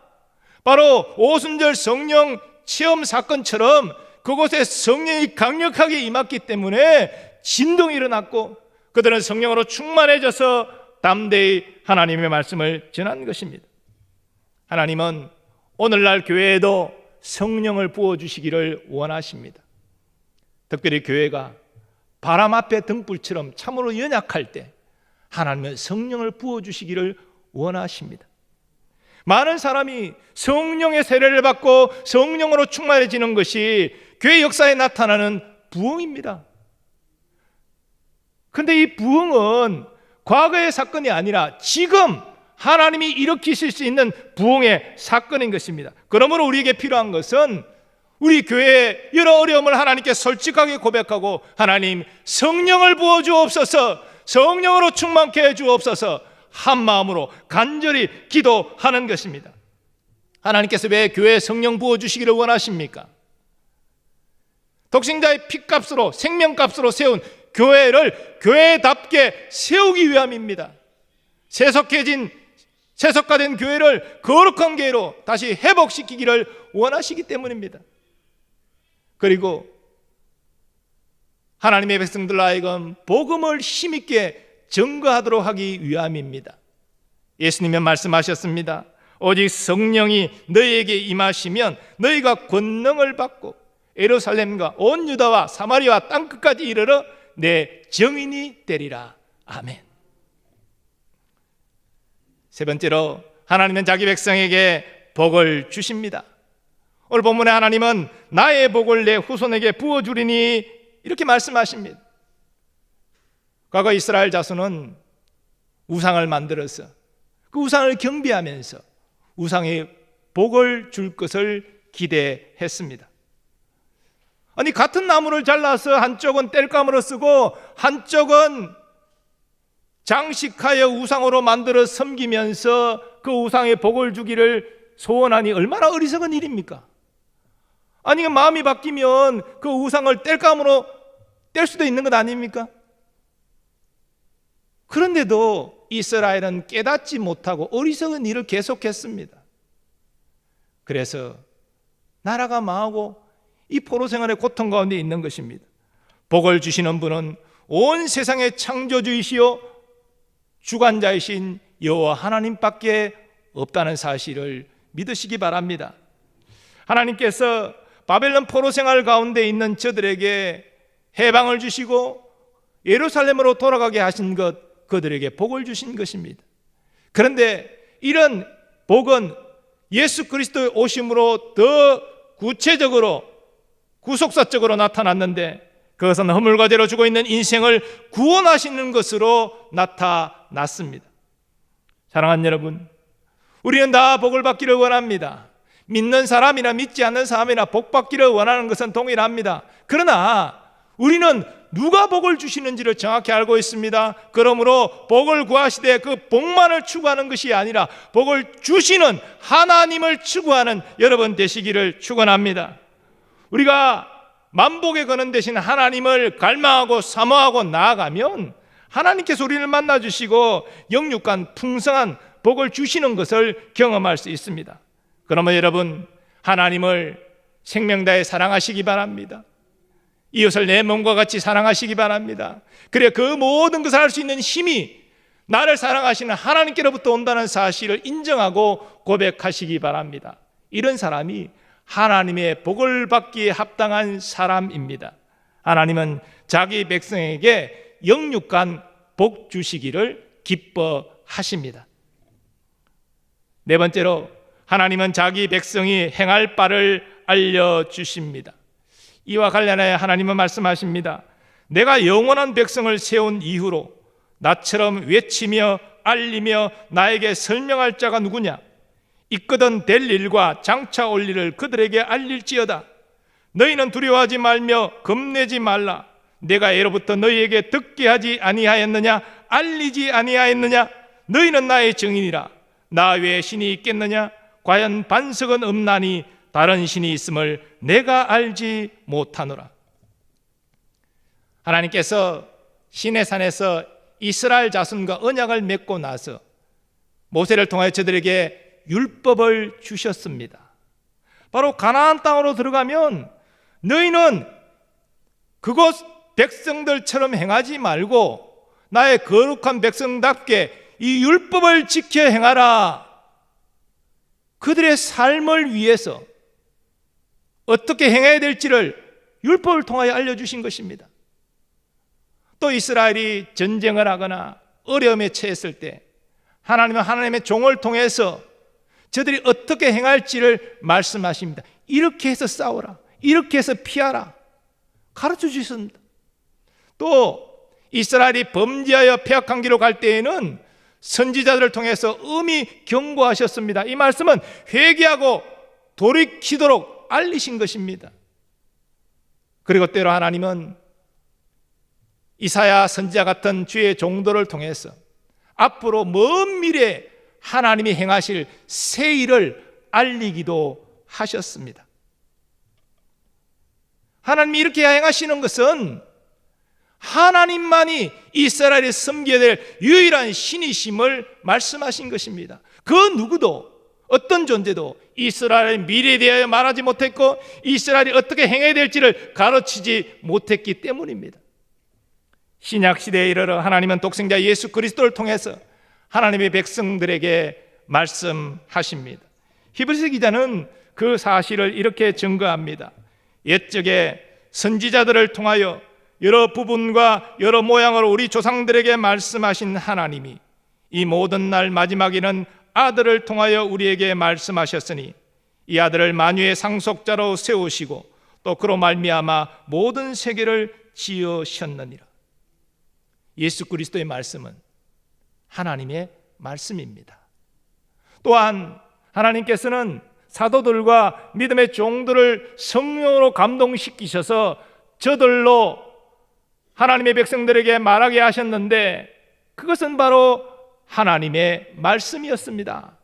바로 오순절 성령 체험 사건처럼 그곳에 성령이 강력하게 임했기 때문에 진동이 일어났고 그들은 성령으로 충만해져서 담대히 하나님의 말씀을 전한 것입니다. 하나님은 오늘날 교회에도 성령을 부어주시기를 원하십니다. 특별히 교회가 바람 앞에 등불처럼 참으로 연약할 때 하나님은 성령을 부어주시기를 원하십니다. 많은 사람이 성령의 세례를 받고 성령으로 충만해지는 것이 교회 역사에 나타나는 부흥입니다. 그런데 이 부흥은 과거의 사건이 아니라 지금 하나님이 일으키실 수 있는 부흥의 사건인 것입니다. 그러므로 우리에게 필요한 것은 우리 교회의 여러 어려움을 하나님께 솔직하게 고백하고 하나님 성령을 부어주옵소서, 성령으로 충만케 해주옵소서 한 마음으로 간절히 기도하는 것입니다. 하나님께서 왜 교회에 성령 부어주시기를 원하십니까? 독생자의 피값으로 생명값으로 세운 교회를 교회답게 세우기 위함입니다. 세속화된 교회를 거룩한 교회로 다시 회복시키기를 원하시기 때문입니다. 그리고 하나님의 백성들 하여금 복음을 힘있게 증거하도록 하기 위함입니다. 예수님은 말씀하셨습니다. 오직 성령이 너희에게 임하시면 너희가 권능을 받고 예루살렘과 온 유다와 사마리아 땅끝까지 이르러 내 증인이 되리라. 아멘. 세 번째로 하나님은 자기 백성에게 복을 주십니다. 오늘 본문에 하나님은 나의 복을 내 후손에게 부어주리니 이렇게 말씀하십니다. 과거 이스라엘 자손은 우상을 만들어서 그 우상을 경배하면서 우상의 복을 줄 것을 기대했습니다. 아니 같은 나무를 잘라서 한쪽은 땔감으로 쓰고 한쪽은 장식하여 우상으로 만들어 섬기면서 그 우상의 복을 주기를 소원하니 얼마나 어리석은 일입니까? 아니 마음이 바뀌면 그 우상을 땔감으로 뗄 수도 있는 것 아닙니까? 그런데도 이스라엘은 깨닫지 못하고 어리석은 일을 계속했습니다. 그래서 나라가 망하고 이 포로 생활의 고통 가운데 있는 것입니다. 복을 주시는 분은 온 세상의 창조주이시요 주관자이신 여호와 하나님밖에 없다는 사실을 믿으시기 바랍니다. 하나님께서 바벨론 포로 생활 가운데 있는 저들에게 해방을 주시고 예루살렘으로 돌아가게 하신 것, 그들에게 복을 주신 것입니다. 그런데 이런 복은 예수 그리스도의 오심으로 더 구체적으로 구속사적으로 나타났는데, 그것은 허물과 죄로 죽어 있는 인생을 구원하시는 것으로 나타났습니다. 사랑하는 여러분, 우리는 다 복을 받기를 원합니다. 믿는 사람이나 믿지 않는 사람이나 복 받기를 원하는 것은 동일합니다. 그러나 우리는 누가 복을 주시는지를 정확히 알고 있습니다. 그러므로 복을 구하시되 그 복만을 추구하는 것이 아니라 복을 주시는 하나님을 추구하는 여러분 되시기를 축원합니다. 우리가 만복에 거는 대신 하나님을 갈망하고 사모하고 나아가면 하나님께서 우리를 만나주시고 영육간 풍성한 복을 주시는 것을 경험할 수 있습니다. 그러면 여러분, 하나님을 생명 다해 사랑하시기 바랍니다. 이웃을 내 몸과 같이 사랑하시기 바랍니다. 그래 그 모든 것을 할 수 있는 힘이 나를 사랑하시는 하나님께로부터 온다는 사실을 인정하고 고백하시기 바랍니다. 이런 사람이 하나님의 복을 받기에 합당한 사람입니다. 하나님은 자기 백성에게 영육간 복 주시기를 기뻐하십니다. 네 번째로, 하나님은 자기 백성이 행할 바를 알려주십니다. 이와 관련하여 하나님은 말씀하십니다. 내가 영원한 백성을 세운 이후로 나처럼 외치며 알리며 나에게 설명할 자가 누구냐? 있거든 될 일과 장차 올 일을 그들에게 알릴지어다. 너희는 두려워하지 말며 겁내지 말라. 내가 예로부터 너희에게 듣게 하지 아니하였느냐? 알리지 아니하였느냐? 너희는 나의 증인이라. 나 외에 신이 있겠느냐? 과연 반석은 없나니 다른 신이 있음을 내가 알지 못하노라. 하나님께서 시내산에서 이스라엘 자손과 언약을 맺고 나서 모세를 통하여 저들에게 율법을 주셨습니다. 바로 가나안 땅으로 들어가면 너희는 그곳 백성들처럼 행하지 말고 나의 거룩한 백성답게 이 율법을 지켜 행하라. 그들의 삶을 위해서 어떻게 행해야 될지를 율법을 통하여 알려주신 것입니다. 또 이스라엘이 전쟁을 하거나 어려움에 처했을 때 하나님은 하나님의 종을 통해서 저들이 어떻게 행할지를 말씀하십니다. 이렇게 해서 싸워라, 이렇게 해서 피하라 가르쳐 주셨습니다. 또 이스라엘이 범죄하여 패악한 길로 갈 때에는 선지자들을 통해서 엄히 경고하셨습니다. 이 말씀은 회개하고 돌이키도록 알리신 것입니다. 그리고 때로 하나님은 이사야 선지자 같은 주의 종들을 통해서 앞으로 먼 미래에 하나님이 행하실 새 일을 알리기도 하셨습니다. 하나님이 이렇게 행하시는 것은 하나님만이 이스라엘이 섬겨야 될 유일한 신이심을 말씀하신 것입니다. 그 누구도 어떤 존재도 이스라엘의 미래에 대하여 말하지 못했고 이스라엘이 어떻게 행해야 될지를 가르치지 못했기 때문입니다. 신약 시대에 이르러 하나님은 독생자 예수 그리스도를 통해서 하나님의 백성들에게 말씀하십니다. 히브리서 기자는 그 사실을 이렇게 증거합니다. 옛적에 선지자들을 통하여 여러 부분과 여러 모양으로 우리 조상들에게 말씀하신 하나님이 이 모든 날 마지막에는 아들을 통하여 우리에게 말씀하셨으니 이 아들을 만유의 상속자로 세우시고 또 그로 말미암아 모든 세계를 지으셨느니라. 예수 그리스도의 말씀은 하나님의 말씀입니다. 또한 하나님께서는 사도들과 믿음의 종들을 성령으로 감동시키셔서 저들로 하나님의 백성들에게 말하게 하셨는데 그것은 바로 하나님의 말씀이었습니다.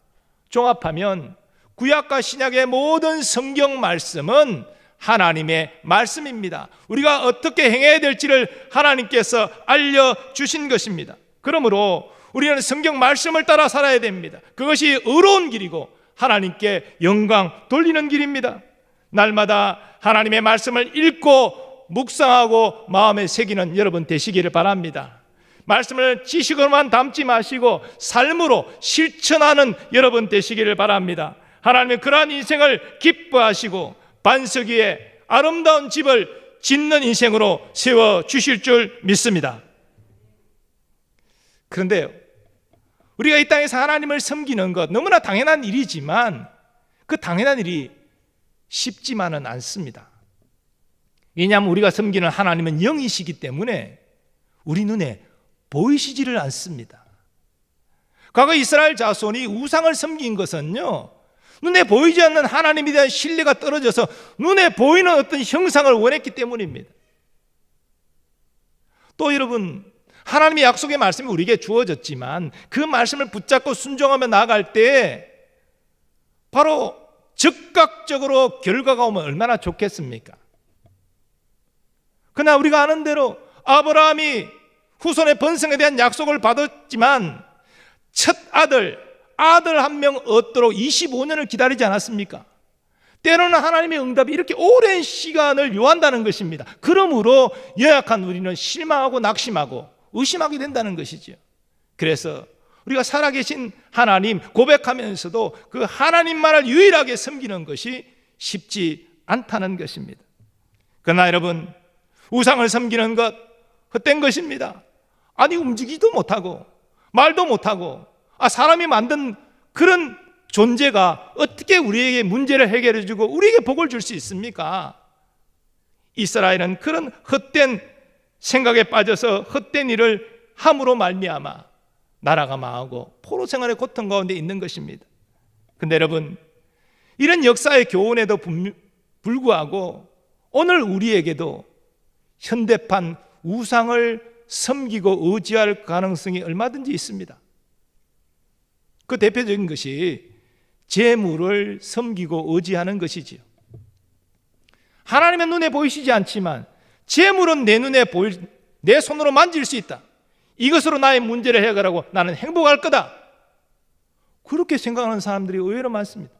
종합하면 구약과 신약의 모든 성경 말씀은 하나님의 말씀입니다. 우리가 어떻게 행해야 될지를 하나님께서 알려주신 것입니다. 그러므로 우리는 성경 말씀을 따라 살아야 됩니다. 그것이 의로운 길이고 하나님께 영광 돌리는 길입니다. 날마다 하나님의 말씀을 읽고 묵상하고 마음에 새기는 여러분 되시기를 바랍니다. 말씀을 지식으로만 담지 마시고 삶으로 실천하는 여러분 되시기를 바랍니다. 하나님의 그러한 인생을 기뻐하시고 반석 위에 아름다운 집을 짓는 인생으로 세워주실 줄 믿습니다. 그런데요, 우리가 이 땅에서 하나님을 섬기는 것 너무나 당연한 일이지만 그 당연한 일이 쉽지만은 않습니다. 왜냐하면 우리가 섬기는 하나님은 영이시기 때문에 우리 눈에 보이시지를 않습니다. 과거 이스라엘 자손이 우상을 섬긴 것은요, 눈에 보이지 않는 하나님에 대한 신뢰가 떨어져서 눈에 보이는 어떤 형상을 원했기 때문입니다. 또 여러분, 하나님의 약속의 말씀이 우리에게 주어졌지만 그 말씀을 붙잡고 순종하며 나아갈 때 바로 즉각적으로 결과가 오면 얼마나 좋겠습니까? 그러나 우리가 아는 대로 아브라함이 후손의 번성에 대한 약속을 받았지만 첫 아들 한 명 얻도록 25년을 기다리지 않았습니까? 때로는 하나님의 응답이 이렇게 오랜 시간을 요한다는 것입니다. 그러므로 연약한 우리는 실망하고 낙심하고 의심하게 된다는 것이죠. 그래서 우리가 살아계신 하나님 고백하면서도 그 하나님만을 유일하게 섬기는 것이 쉽지 않다는 것입니다. 그러나 여러분, 우상을 섬기는 것 헛된 것입니다. 아니, 움직이지도 못하고 말도 못하고 사람이 만든 그런 존재가 어떻게 우리에게 문제를 해결해 주고 우리에게 복을 줄 수 있습니까? 이스라엘은 그런 헛된 생각에 빠져서 헛된 일을 함으로 말미암아 나라가 망하고 포로 생활의 고통 가운데 있는 것입니다. 그런데 여러분, 이런 역사의 교훈에도 불구하고 오늘 우리에게도 현대판 우상을 섬기고 의지할 가능성이 얼마든지 있습니다. 그 대표적인 것이 재물을 섬기고 의지하는 것이지요. 하나님의 눈에 보이시지 않지만 재물은 내 눈에 내 손으로 만질 수 있다. 이것으로 나의 문제를 해결하고 나는 행복할 거다. 그렇게 생각하는 사람들이 의외로 많습니다.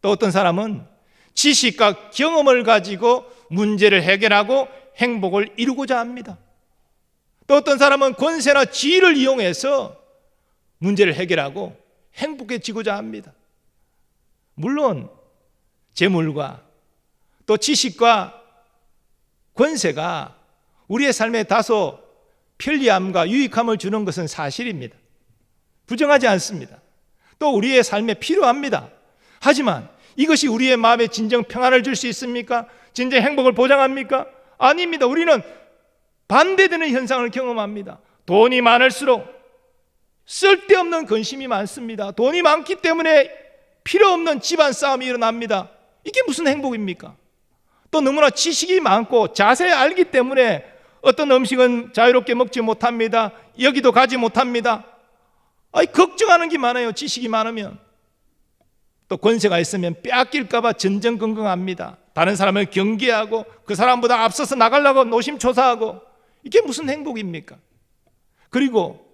또 어떤 사람은 지식과 경험을 가지고 문제를 해결하고 행복을 이루고자 합니다. 또 어떤 사람은 권세나 지위를 이용해서 문제를 해결하고 행복해지고자 합니다. 물론 재물과 또 지식과 권세가 우리의 삶에 다소 편리함과 유익함을 주는 것은 사실입니다. 부정하지 않습니다. 또 우리의 삶에 필요합니다. 하지만 이것이 우리의 마음에 진정 평안을 줄 수 있습니까? 진정 행복을 보장합니까? 아닙니다. 우리는 반대되는 현상을 경험합니다. 돈이 많을수록 쓸데없는 근심이 많습니다. 돈이 많기 때문에 필요 없는 집안 싸움이 일어납니다. 이게 무슨 행복입니까? 또 너무나 지식이 많고 자세히 알기 때문에 어떤 음식은 자유롭게 먹지 못합니다. 여기도 가지 못합니다. 걱정하는 게 많아요. 지식이 많으면. 또 권세가 있으면 빼앗길까 봐 전전긍긍합니다. 다른 사람을 경계하고 그 사람보다 앞서서 나가려고 노심초사하고, 이게 무슨 행복입니까? 그리고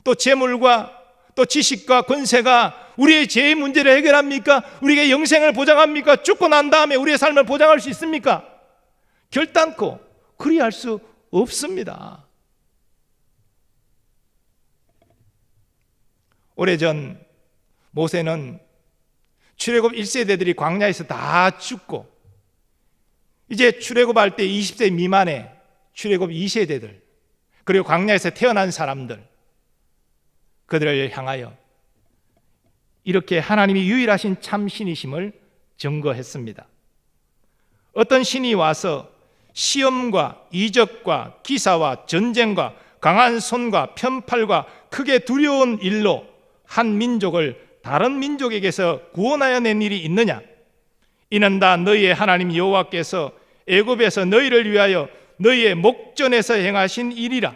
또 재물과 또 지식과 권세가 우리의 죄의 문제를 해결합니까? 우리에게 영생을 보장합니까? 죽고 난 다음에 우리의 삶을 보장할 수 있습니까? 결단코 그리할 수 없습니다. 오래전 모세는 출애굽 1세대들이 광야에서 다 죽고 이제 출애굽할 때 20세 미만의 출애굽 2세대들, 그리고 광야에서 태어난 사람들, 그들을 향하여 이렇게 하나님이 유일하신 참 신이심을 증거했습니다. 어떤 신이 와서 시험과 이적과 기사와 전쟁과 강한 손과 편팔과 크게 두려운 일로 한 민족을 다른 민족에게서 구원하여 낸 일이 있느냐? 이는 다 너희의 하나님 여호와께서 애굽에서 너희를 위하여 너희의 목전에서 행하신 일이라.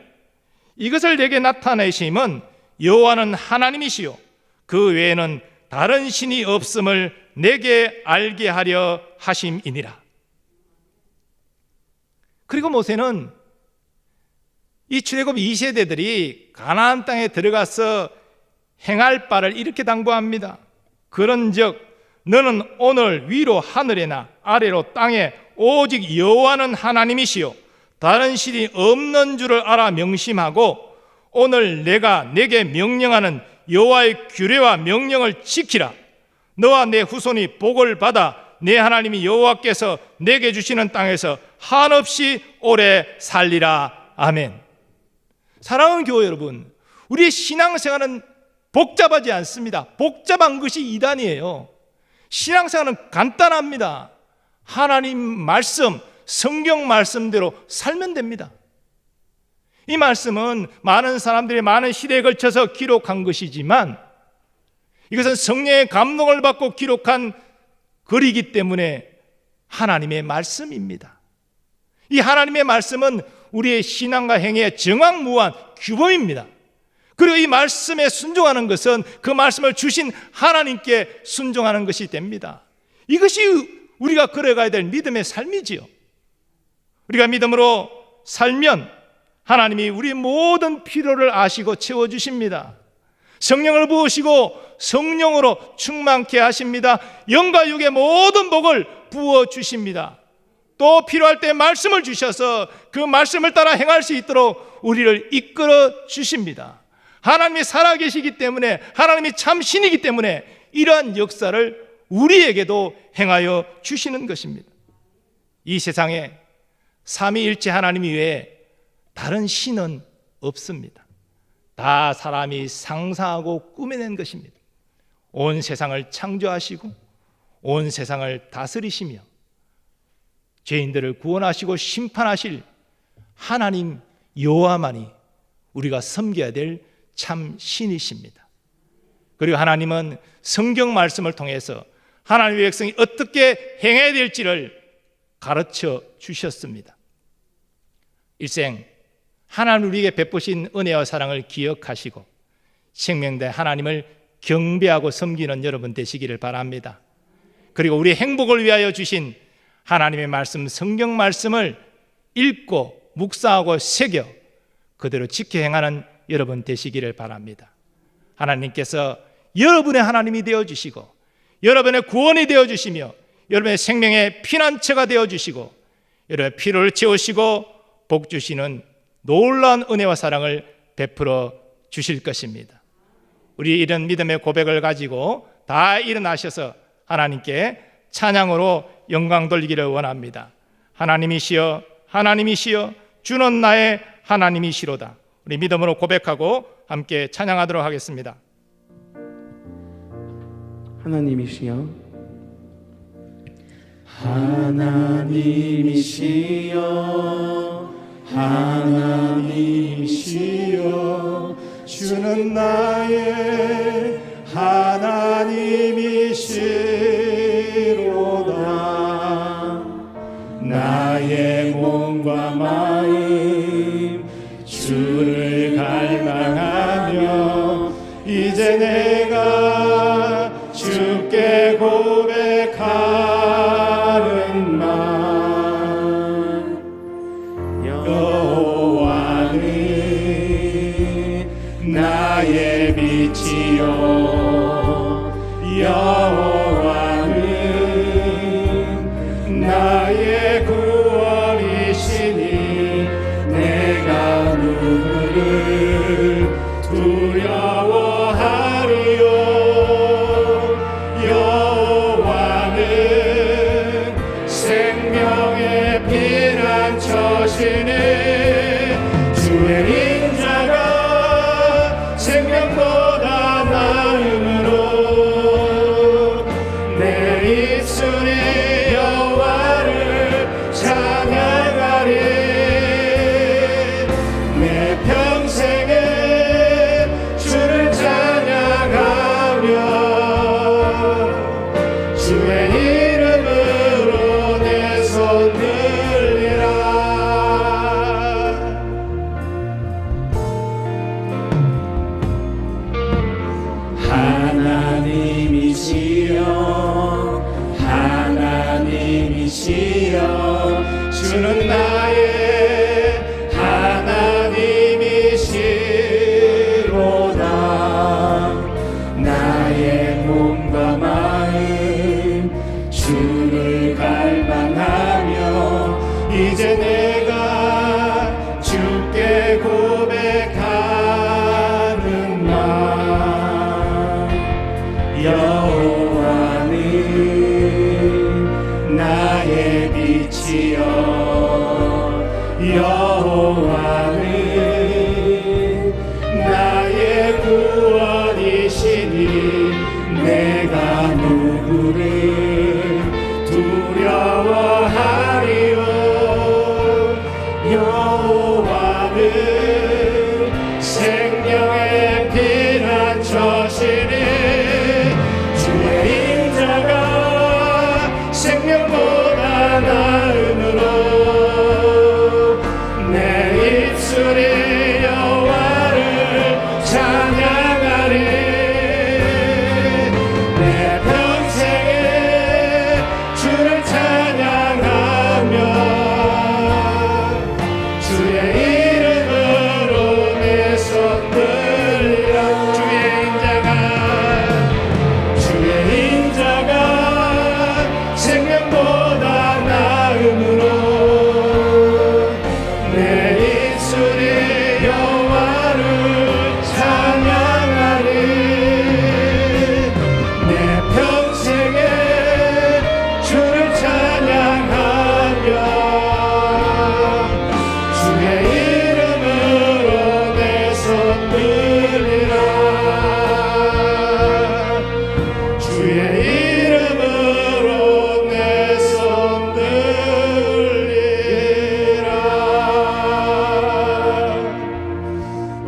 이것을 내게 나타내심은 여호와는 하나님이시요 그 외에는 다른 신이 없음을 내게 알게 하려 하심이니라. 그리고 모세는 이 출애굽 2세대들이 가나안 땅에 들어가서 행할 바를 이렇게 당부합니다. 그런즉 너는 오늘 위로 하늘에나 아래로 땅에 오직 여호와는 하나님이시요 다른 신이 없는 줄을 알아 명심하고 오늘 내가 내게 명령하는 여호와의 규례와 명령을 지키라. 너와 내 후손이 복을 받아 내 하나님이 여호와께서 내게 주시는 땅에서 한없이 오래 살리라. 아멘. 사랑하는 교회 여러분, 우리의 신앙생활은 복잡하지 않습니다. 복잡한 것이 이단이에요. 신앙생활은 간단합니다. 하나님 말씀, 성경 말씀대로 살면 됩니다. 이 말씀은 많은 사람들이 많은 시대에 걸쳐서 기록한 것이지만 이것은 성령의 감동을 받고 기록한 글이기 때문에 하나님의 말씀입니다. 이 하나님의 말씀은 우리의 신앙과 행위의 정확무한 규범입니다. 그리고 이 말씀에 순종하는 것은 그 말씀을 주신 하나님께 순종하는 것이 됩니다. 이것이 우리가 걸어가야 될 믿음의 삶이지요. 우리가 믿음으로 살면 하나님이 우리 모든 필요를 아시고 채워주십니다. 성령을 부으시고 성령으로 충만케 하십니다. 영과 육의 모든 복을 부어주십니다. 또 필요할 때 말씀을 주셔서 그 말씀을 따라 행할 수 있도록 우리를 이끌어 주십니다. 하나님이 살아계시기 때문에, 하나님이 참 신이기 때문에 이러한 역사를 우리에게도 행하여 주시는 것입니다. 이 세상에 삼위일체 하나님 이외에 다른 신은 없습니다. 다 사람이 상상하고 꾸며낸 것입니다. 온 세상을 창조하시고 온 세상을 다스리시며 죄인들을 구원하시고 심판하실 하나님 여호와만이 우리가 섬겨야 될 참 신이십니다. 그리고 하나님은 성경 말씀을 통해서 하나님의 백성이 어떻게 행해야 될지를 가르쳐 주셨습니다. 일생 하나님 우리에게 베푸신 은혜와 사랑을 기억하시고 생명대 하나님을 경배하고 섬기는 여러분 되시기를 바랍니다. 그리고 우리의 행복을 위하여 주신 하나님의 말씀, 성경 말씀을 읽고 묵상하고 새겨 그대로 지켜 행하는 여러분 되시기를 바랍니다. 하나님께서 여러분의 하나님이 되어주시고 여러분의 구원이 되어주시며 여러분의 생명의 피난처가 되어주시고 여러분의 필요를 채우시고 복 주시는 놀라운 은혜와 사랑을 베풀어 주실 것입니다. 우리 이런 믿음의 고백을 가지고 다 일어나셔서 하나님께 찬양으로 영광 돌리기를 원합니다. 하나님이시여, 하나님이시여, 주는 나의 하나님이시로다. 우리 믿음으로 고백하고 함께 찬양하도록 하겠습니다. 하나님이시여, 하나님이시여, 하나님이시여, 주는 나의 하나님이시로다. 나의 몸과 마음 주를 갈망하며 이제 내가 주께 고백하는 말. 여호와는 나의 빛이요, 여호와는 나의 구원이시니 내가 누구를 두려워하리요. 여호와는 생명의 피난처시니 주의 인자가 생명보다 나음으로 내 입술이 여호와를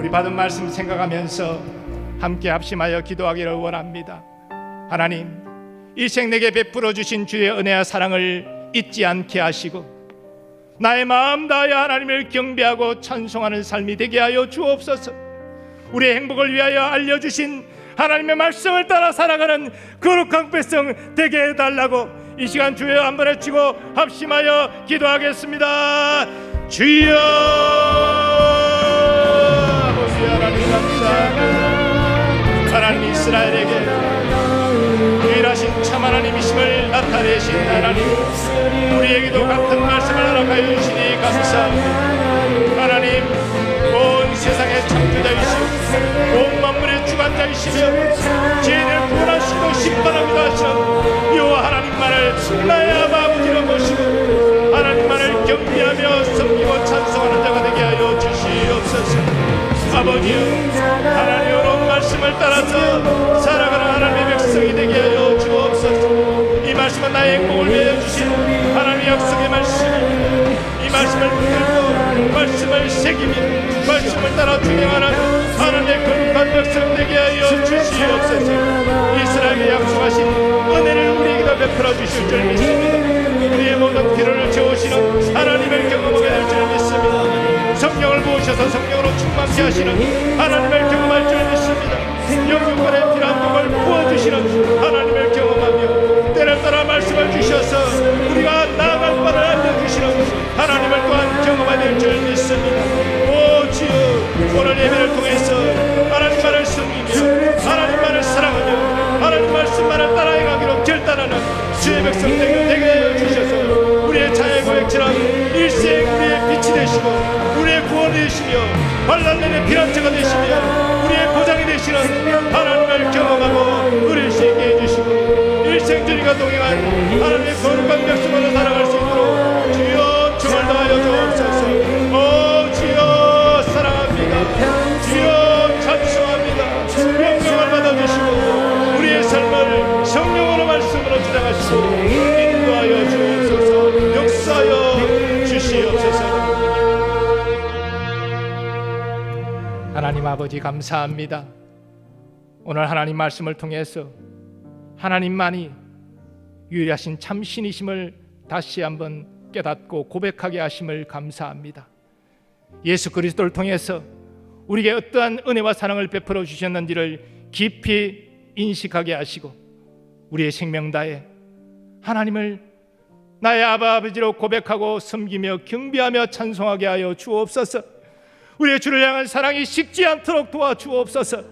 우리 받은 말씀 생각하면서 함께 합심하여 기도하기를 원합니다. 하나님, 일생 내게 베풀어 주신 주의 은혜와 사랑을 잊지 않게 하시고 나의 마음 다하여 하나님을 경배하고 찬송하는 삶이 되게 하여 주옵소서. 우리의 행복을 위하여 알려주신 하나님의 말씀을 따라 살아가는 거룩한 백성 되게 해달라고 이 시간 주여 한번 외치고 합심하여 기도하겠습니다. 주여, 아버지 하나님 감사합니다. 하나님, 이스라엘에게 유일하신 참 하나님이심을 나타내신 하나님, 우리에게도 같은 말씀을 허락하여 주시니 감사합니다. 하나님, 온 세상의 창조자이시오, 온 만물의 주관자이시며 죄인을 구원하시고 심판하기도 하시는 여호와 하나님만을 나의 아버지로 모시고 하나님만을 경배하며 섬기고 찬송하는 자가 되게 하여 주시옵소서. 아버지여, 하나님의 온 말씀을 따라서 살아가는 하나님의 백성이 되게 하여 주옵소서. 이 말씀은 나의 행복을 위하여 주신 하나님의 약속의 말씀입니다. 이 말씀을 붙들고 말씀을 새기며 말씀을 따라 준행하는 하나님의 거룩한 백성 되게 하여 주시옵소서. 이스라엘에게 약속하신 은혜를 우리에게도 베풀어 주실 줄 믿습니다. 우리의 모든 필요를 채우시는 하나님을 경험하게 될 줄 믿습니다. 성령을 부으셔서 성령으로 충만케 하시는 하나님을 경험할 줄 믿습니다. 영육간의 필요한 복을 부어주시는 하나님을 경험하며 때를 따라 말씀을 주셔서 우리가 나아갈 바를 알려주시는 하나님을 또한 경험하게 될 줄 믿습니다. 오 주여, 오늘 예배를 통해서 하나님만을 섬기며 하나님만을 사랑하며 하나님 말씀만을 따라가기로 결단하는 주의 백성들 되게 하여 주셔서 우리의 자의 고백처럼 일생 우리의 빛이 되시고 우리의 구원이 되시며 환난내의 피난처가 되시며 우리의 보장이 되시는 하나님을 경험하고 누릴 수 있게 해주시고 일생주리가 동행한 하나님의 거룩한 백성으로 살아갈 수 있도록 주여 정을 다하여 주옵소서. 오 주여 사랑합니다. 주여 찬송합니다. 영광을 받아주시고 우리의 삶을 성령으로 말씀으로 주장하시고 인도하여 주옵소서. 역사하여 주시옵소서. 하나님 아버지 감사합니다. 오늘 하나님 말씀을 통해서 하나님만이 유일하신 참신이심을 다시 한번 깨닫고 고백하게 하심을 감사합니다. 예수 그리스도를 통해서 우리에게 어떠한 은혜와 사랑을 베풀어 주셨는지를 깊이 인식하게 하시고 우리의 생명 다해 하나님을 나의 아버지로 고백하고 섬기며 경배하며 찬송하게 하여 주옵소서. 우리의 주를 향한 사랑이 식지 않도록 도와주옵소서.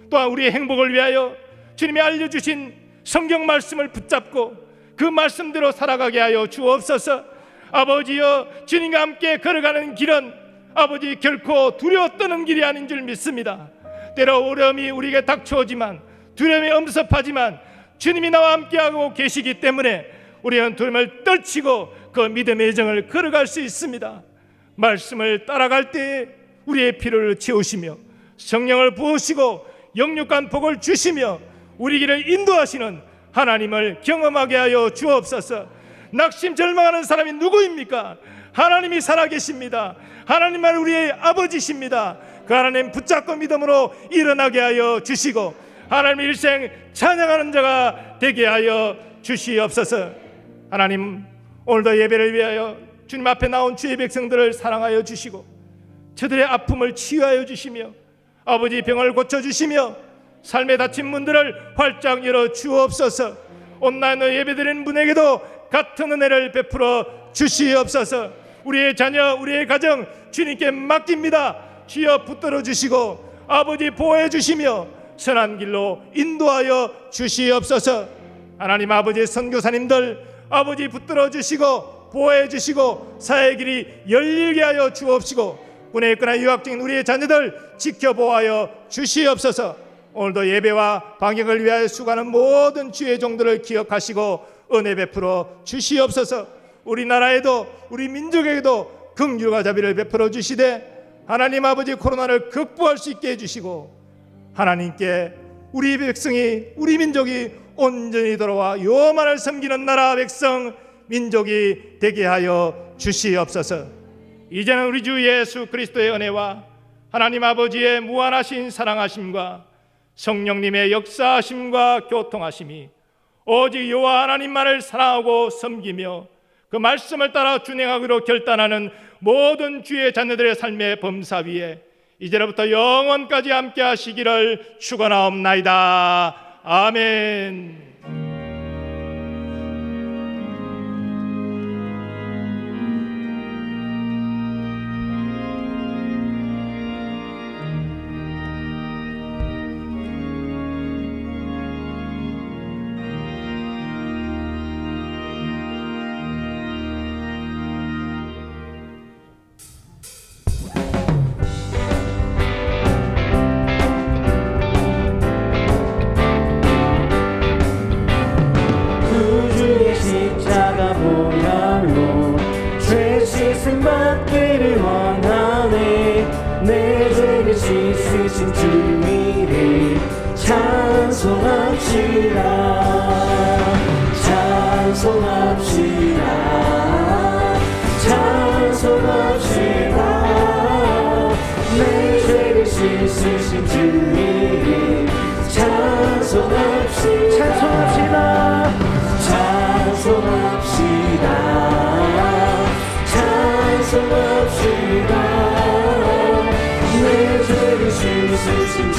또한 우리의 행복을 위하여 주님이 알려주신 성경 말씀을 붙잡고 그 말씀대로 살아가게 하여 주옵소서. 아버지여, 주님과 함께 걸어가는 길은 아버지 결코 두려워 떠는 길이 아닌 줄 믿습니다. 때로 어려움이 우리에게 닥쳐오지만 두려움이 엄습하지만 주님이 나와 함께하고 계시기 때문에 우리는 두려움을 떨치고 그 믿음의 여정을 걸어갈 수 있습니다. 말씀을 따라갈 때에 우리의 필요를 채우시며 성령을 부으시고 영육간 복을 주시며 우리 길을 인도하시는 하나님을 경험하게 하여 주옵소서. 낙심 절망하는 사람이 누구입니까? 하나님이 살아계십니다. 하나님만 우리의 아버지십니다. 그 하나님 붙잡고 믿음으로 일어나게 하여 주시고 하나님의 일생 찬양하는 자가 되게 하여 주시옵소서. 하나님, 오늘도 예배를 위하여 주님 앞에 나온 주의 백성들을 사랑하여 주시고 저들의 아픔을 치유하여 주시며 아버지 병을 고쳐주시며 삶에 닫힌 문들을 활짝 열어 주옵소서. 온라인 예배드리는 분에게도 같은 은혜를 베풀어 주시옵소서. 우리의 자녀, 우리의 가정 주님께 맡깁니다. 주여 붙들어 주시고 아버지 보호해 주시며 선한 길로 인도하여 주시옵소서. 하나님 아버지 선교사님들 아버지 붙들어 주시고 보호해 주시고 사의 길이 열리게 하여 주옵시고 군에 있거나 유학 중인 우리의 자녀들 지켜보아여 주시옵소서. 오늘도 예배와 방역을 위하여 수고하는 모든 주의 종들을 기억하시고 은혜 베풀어 주시옵소서. 우리나라에도 우리 민족에게도 긍휼과 자비를 베풀어 주시되 하나님 아버지 코로나를 극복할 수 있게 해주시고 하나님께 우리 백성이 우리 민족이 온전히 돌아와 여호와만을 섬기는 나라 백성 민족이 되게 하여 주시옵소서. 이제는 우리 주 예수 그리스도의 은혜와 하나님 아버지의 무한하신 사랑하심과 성령님의 역사하심과 교통하심이 오직 여호와 하나님만을 사랑하고 섬기며 그 말씀을 따라 준행하기로 결단하는 모든 주의 자녀들의 삶의 범사 위에 이제로부터 영원까지 함께 하시기를 축원하옵나이다. 아멘. 구주의 십자가 보혈로 죄 씻음 받기를 원하네. 내 죄를 씻으신 주 이름 찬송합시다. 찬송합시다. 찬송합시다. 내 죄를 씻으신 주 이름 찬송합시다. 찬송합시다. 찬송합시다. 찬송합시다. 내 죄를 씻으신 주